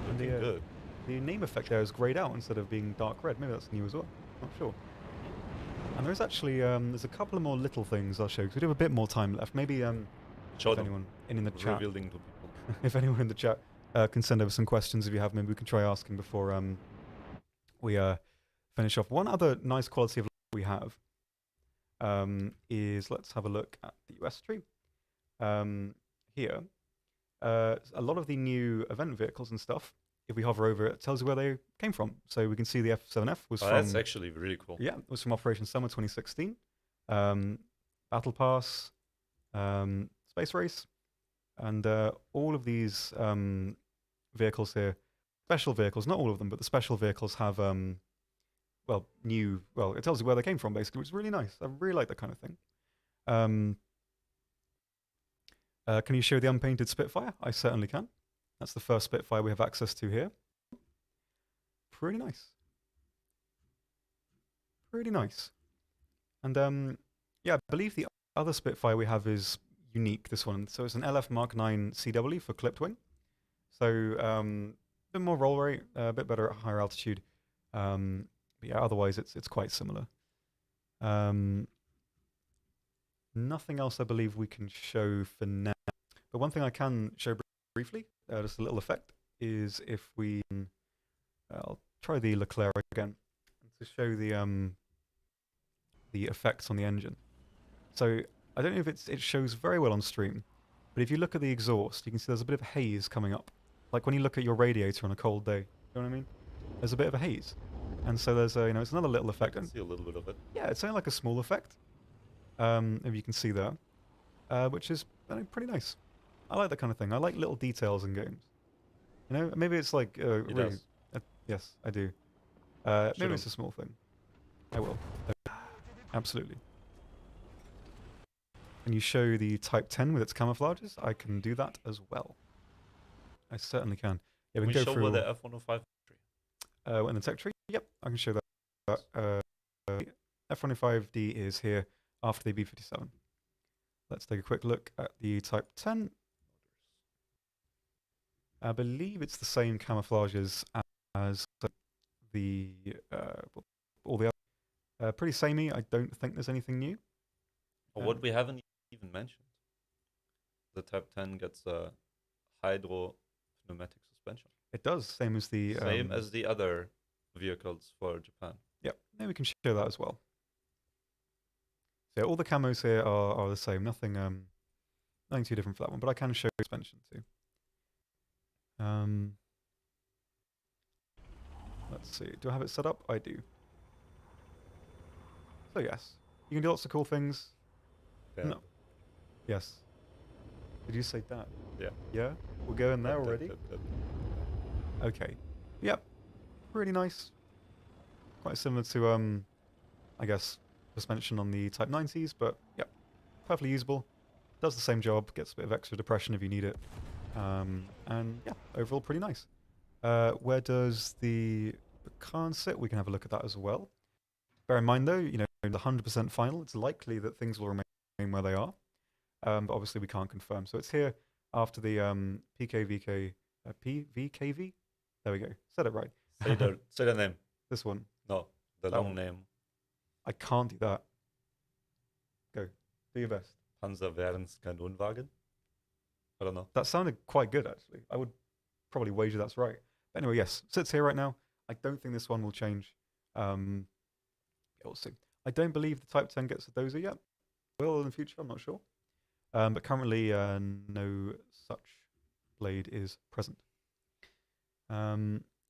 Speaker 1: And
Speaker 2: Looking good.
Speaker 1: the name effect there is grayed out instead of being dark red. Maybe that's new as well. Not sure. And there's actually there's a couple of more little things I'll show because we do have a bit more time left. Maybe
Speaker 2: Show
Speaker 1: if
Speaker 2: them.
Speaker 1: anyone in the chat,
Speaker 2: Revealing to people.
Speaker 1: if anyone in the chat can send over some questions if you have, maybe we can try asking before we finish off. One other nice quality of life we have is, let's have a look at the US tree. Here, a lot of the new event vehicles and stuff, if we hover over it, tells you where they came from. So we can see the F7F was from...
Speaker 2: That's actually really cool.
Speaker 1: Yeah, it was from Operation Summer 2016. Battle Pass, Space Race, and all of these vehicles here, special vehicles, not all of them, but the special vehicles have, it tells you where they came from, basically, which is really nice. I really like that kind of thing. Can you show the unpainted Spitfire? I certainly can. That's the first Spitfire we have access to here. Pretty nice. Pretty nice. And yeah, I believe the other Spitfire we have is unique, this one. So it's an LF Mark 9 CW for clipped wing. So a bit more roll rate, a bit better at higher altitude. But yeah, otherwise it's quite similar. Nothing else I believe we can show for now. But one thing I can show briefly, just a little effect, is if we... I'll try the Leclerc again to show the effects on the engine. So I don't know if it shows very well on stream, but if you look at the exhaust, you can see there's a bit of haze coming up. Like when you look at your radiator on a cold day, you know what I mean? There's a bit of a haze. And so there's a, it's another little effect.
Speaker 2: I can see a little bit of it.
Speaker 1: Yeah, it's only like a small effect, if you can see there, which is pretty nice. I like that kind of thing. I like little details in games. You know, maybe it's like really. Yes, I do. Maybe it's a small thing. I will. Absolutely. Can you show the Type 10 with its camouflages? I can do that as well. I certainly can. Yeah, we can go through.
Speaker 2: Show the F-105 tree.
Speaker 1: In the tech tree? Yep, I can show that. F-105D is here after the B-57. Let's take a quick look at the Type 10. I believe it's the same camouflages as the all the other. Pretty samey. I don't think there's anything new.
Speaker 2: Or what we haven't even mentioned. the Type 10 gets a hydro pneumatic suspension.
Speaker 1: It does, same as the
Speaker 2: Same as the other vehicles for Japan.
Speaker 1: Yep, maybe we can show that as well. So yeah, all the camos here are the same. Nothing nothing too different for that one, but I can show suspension too. Let's see. Do I have it set up? I do. So yes, you can do lots of cool things.
Speaker 2: Yeah.
Speaker 1: No. Yes. Did you say that?
Speaker 2: Yeah.
Speaker 1: Yeah? We're going there
Speaker 2: Yep,
Speaker 1: already?
Speaker 2: yep.
Speaker 1: Okay. Yep. Really nice. Quite similar to, I guess, suspension on the Type 90s, but yep. Perfectly usable. Does the same job. Gets a bit of extra depression if you need it. And yeah, overall pretty nice. Where does the Khan sit? We can have a look at that as well. Bear in mind though, the 100% final, it's likely that things will remain where they are. But obviously we can't confirm. So it's here after the PKVK, PVKV? There we go. Said it right.
Speaker 2: Say the name.
Speaker 1: This one.
Speaker 2: No, the
Speaker 1: That
Speaker 2: long
Speaker 1: one.
Speaker 2: name.
Speaker 1: I can't do that. Go. Do your best.
Speaker 2: Panzerwehrenskanonenwagen? I don't know.
Speaker 1: That sounded quite good, actually. I would probably wager that's right. But anyway, yes, sits here right now. I don't think this one will change. Yeah, we'll see. I don't believe the Type 10 gets a dozer yet. Will in the future, I'm not sure. But currently, no such blade is present.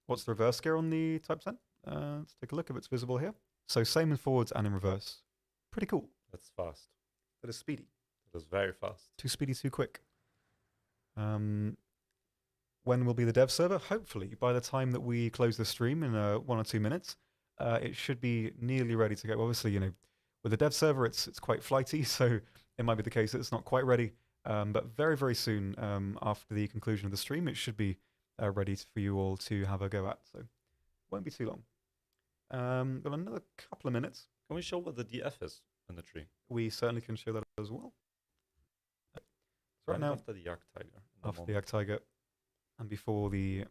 Speaker 1: What's the reverse gear on the Type 10? Let's take a look if it's visible here. So same in forwards and in reverse. Pretty cool.
Speaker 2: That's fast.
Speaker 1: That is speedy.
Speaker 2: That is very fast.
Speaker 1: Too speedy, too quick. When will be the dev server? Hopefully, by the time that we close the stream in 1 or 2 minutes, it should be nearly ready to go. Obviously, with the dev server, it's quite flighty, so it might be the case that it's not quite ready. But very, very soon, after the conclusion of the stream, it should be ready for you all to have a go at. So, won't be too long. Got another couple of minutes.
Speaker 2: Can we show what the DF is in the tree?
Speaker 1: We certainly can show that as well. So right now,
Speaker 2: After the Jagdtiger.
Speaker 1: after the Jagdtiger, and before the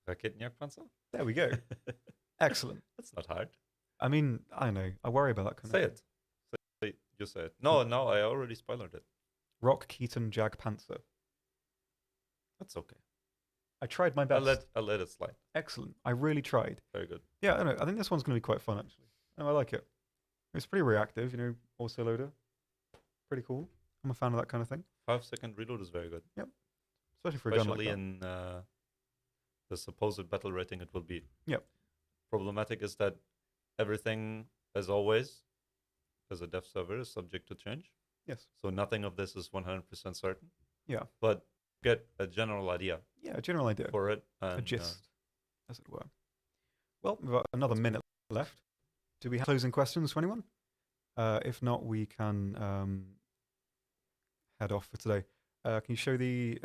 Speaker 2: Raketenjagdpanzer?
Speaker 1: there we go. Excellent.
Speaker 2: That's not hard.
Speaker 1: I mean, I know. I worry about that kind
Speaker 2: Say
Speaker 1: of thing.
Speaker 2: it. You say it. No, I already spoiled it.
Speaker 1: Rock Keaton Jag Panzer.
Speaker 2: That's okay.
Speaker 1: I tried my best.
Speaker 2: I'll let it slide.
Speaker 1: Excellent. I really tried.
Speaker 2: Very good.
Speaker 1: Yeah, I don't know. I think this one's going to be quite fun, actually. I like it. It's pretty reactive, also loader. Pretty cool. I'm a fan of that kind of thing.
Speaker 2: 5-second reload is very good.
Speaker 1: Especially for a gun like
Speaker 2: Especially
Speaker 1: that.
Speaker 2: in the supposed battle rating it will be.
Speaker 1: Yep.
Speaker 2: Problematic is that everything, as always, as a dev server, is subject to change.
Speaker 1: Yes.
Speaker 2: So nothing of this is 100% certain.
Speaker 1: Yeah.
Speaker 2: But get a general idea
Speaker 1: Yeah, a general idea.
Speaker 2: for it.
Speaker 1: A
Speaker 2: And,
Speaker 1: gist, as it were. Well, we've got another minute left. Do we have closing questions for anyone? If not, we can head off for today. Can you show the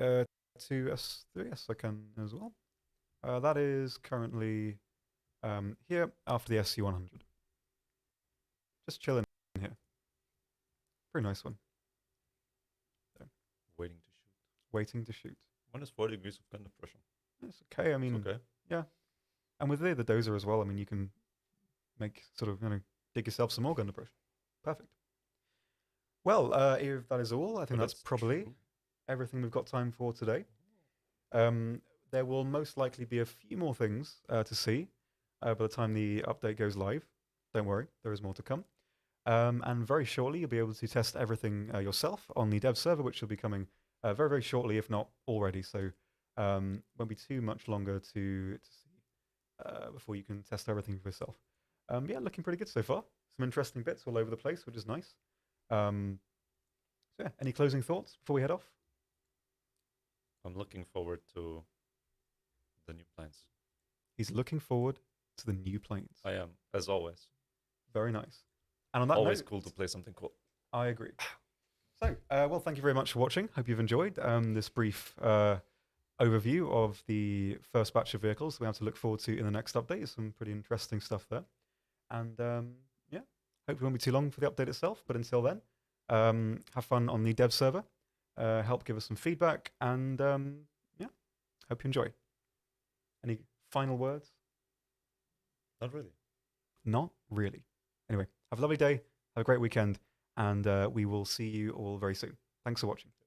Speaker 1: 2S3? Yes, I can as well. That is currently here after the SC100. Just chilling here. Pretty nice one.
Speaker 2: waiting to shoot.
Speaker 1: Waiting to shoot.
Speaker 2: Minus 4 degrees of gun depression.
Speaker 1: It's okay. I mean,
Speaker 2: It's okay.
Speaker 1: yeah. And with the dozer as well, I mean, you can make sort of, dig yourself some more gun depression. Perfect. Well, if that is all, I think that's probably
Speaker 2: true.
Speaker 1: everything we've got time for today. There will most likely be a few more things to see by the time the update goes live. Don't worry, there is more to come. And very shortly, you'll be able to test everything yourself on the dev server, which will be coming very, very shortly, if not already. So won't be too much longer to see before you can test everything for yourself. Yeah, looking pretty good so far. Some interesting bits all over the place, which is nice. So yeah, any closing thoughts before we head off?
Speaker 2: I'm looking forward to the new planes.
Speaker 1: He's looking forward to the new planes.
Speaker 2: I am, as always.
Speaker 1: Very nice. And on that
Speaker 2: Always
Speaker 1: note,
Speaker 2: cool to play something cool.
Speaker 1: I agree. So, well, thank you very much for watching. Hope you've enjoyed this brief overview of the first batch of vehicles we have to look forward to in the next update. Some pretty interesting stuff there. And yeah, hope it won't be too long for the update itself. But until then, have fun on the dev server. Help give us some feedback. And yeah, hope you enjoy. Any final words?
Speaker 2: Not really.
Speaker 1: Not really. Anyway, have a lovely day. Have a great weekend. and we will see you all very soon. Thanks for watching.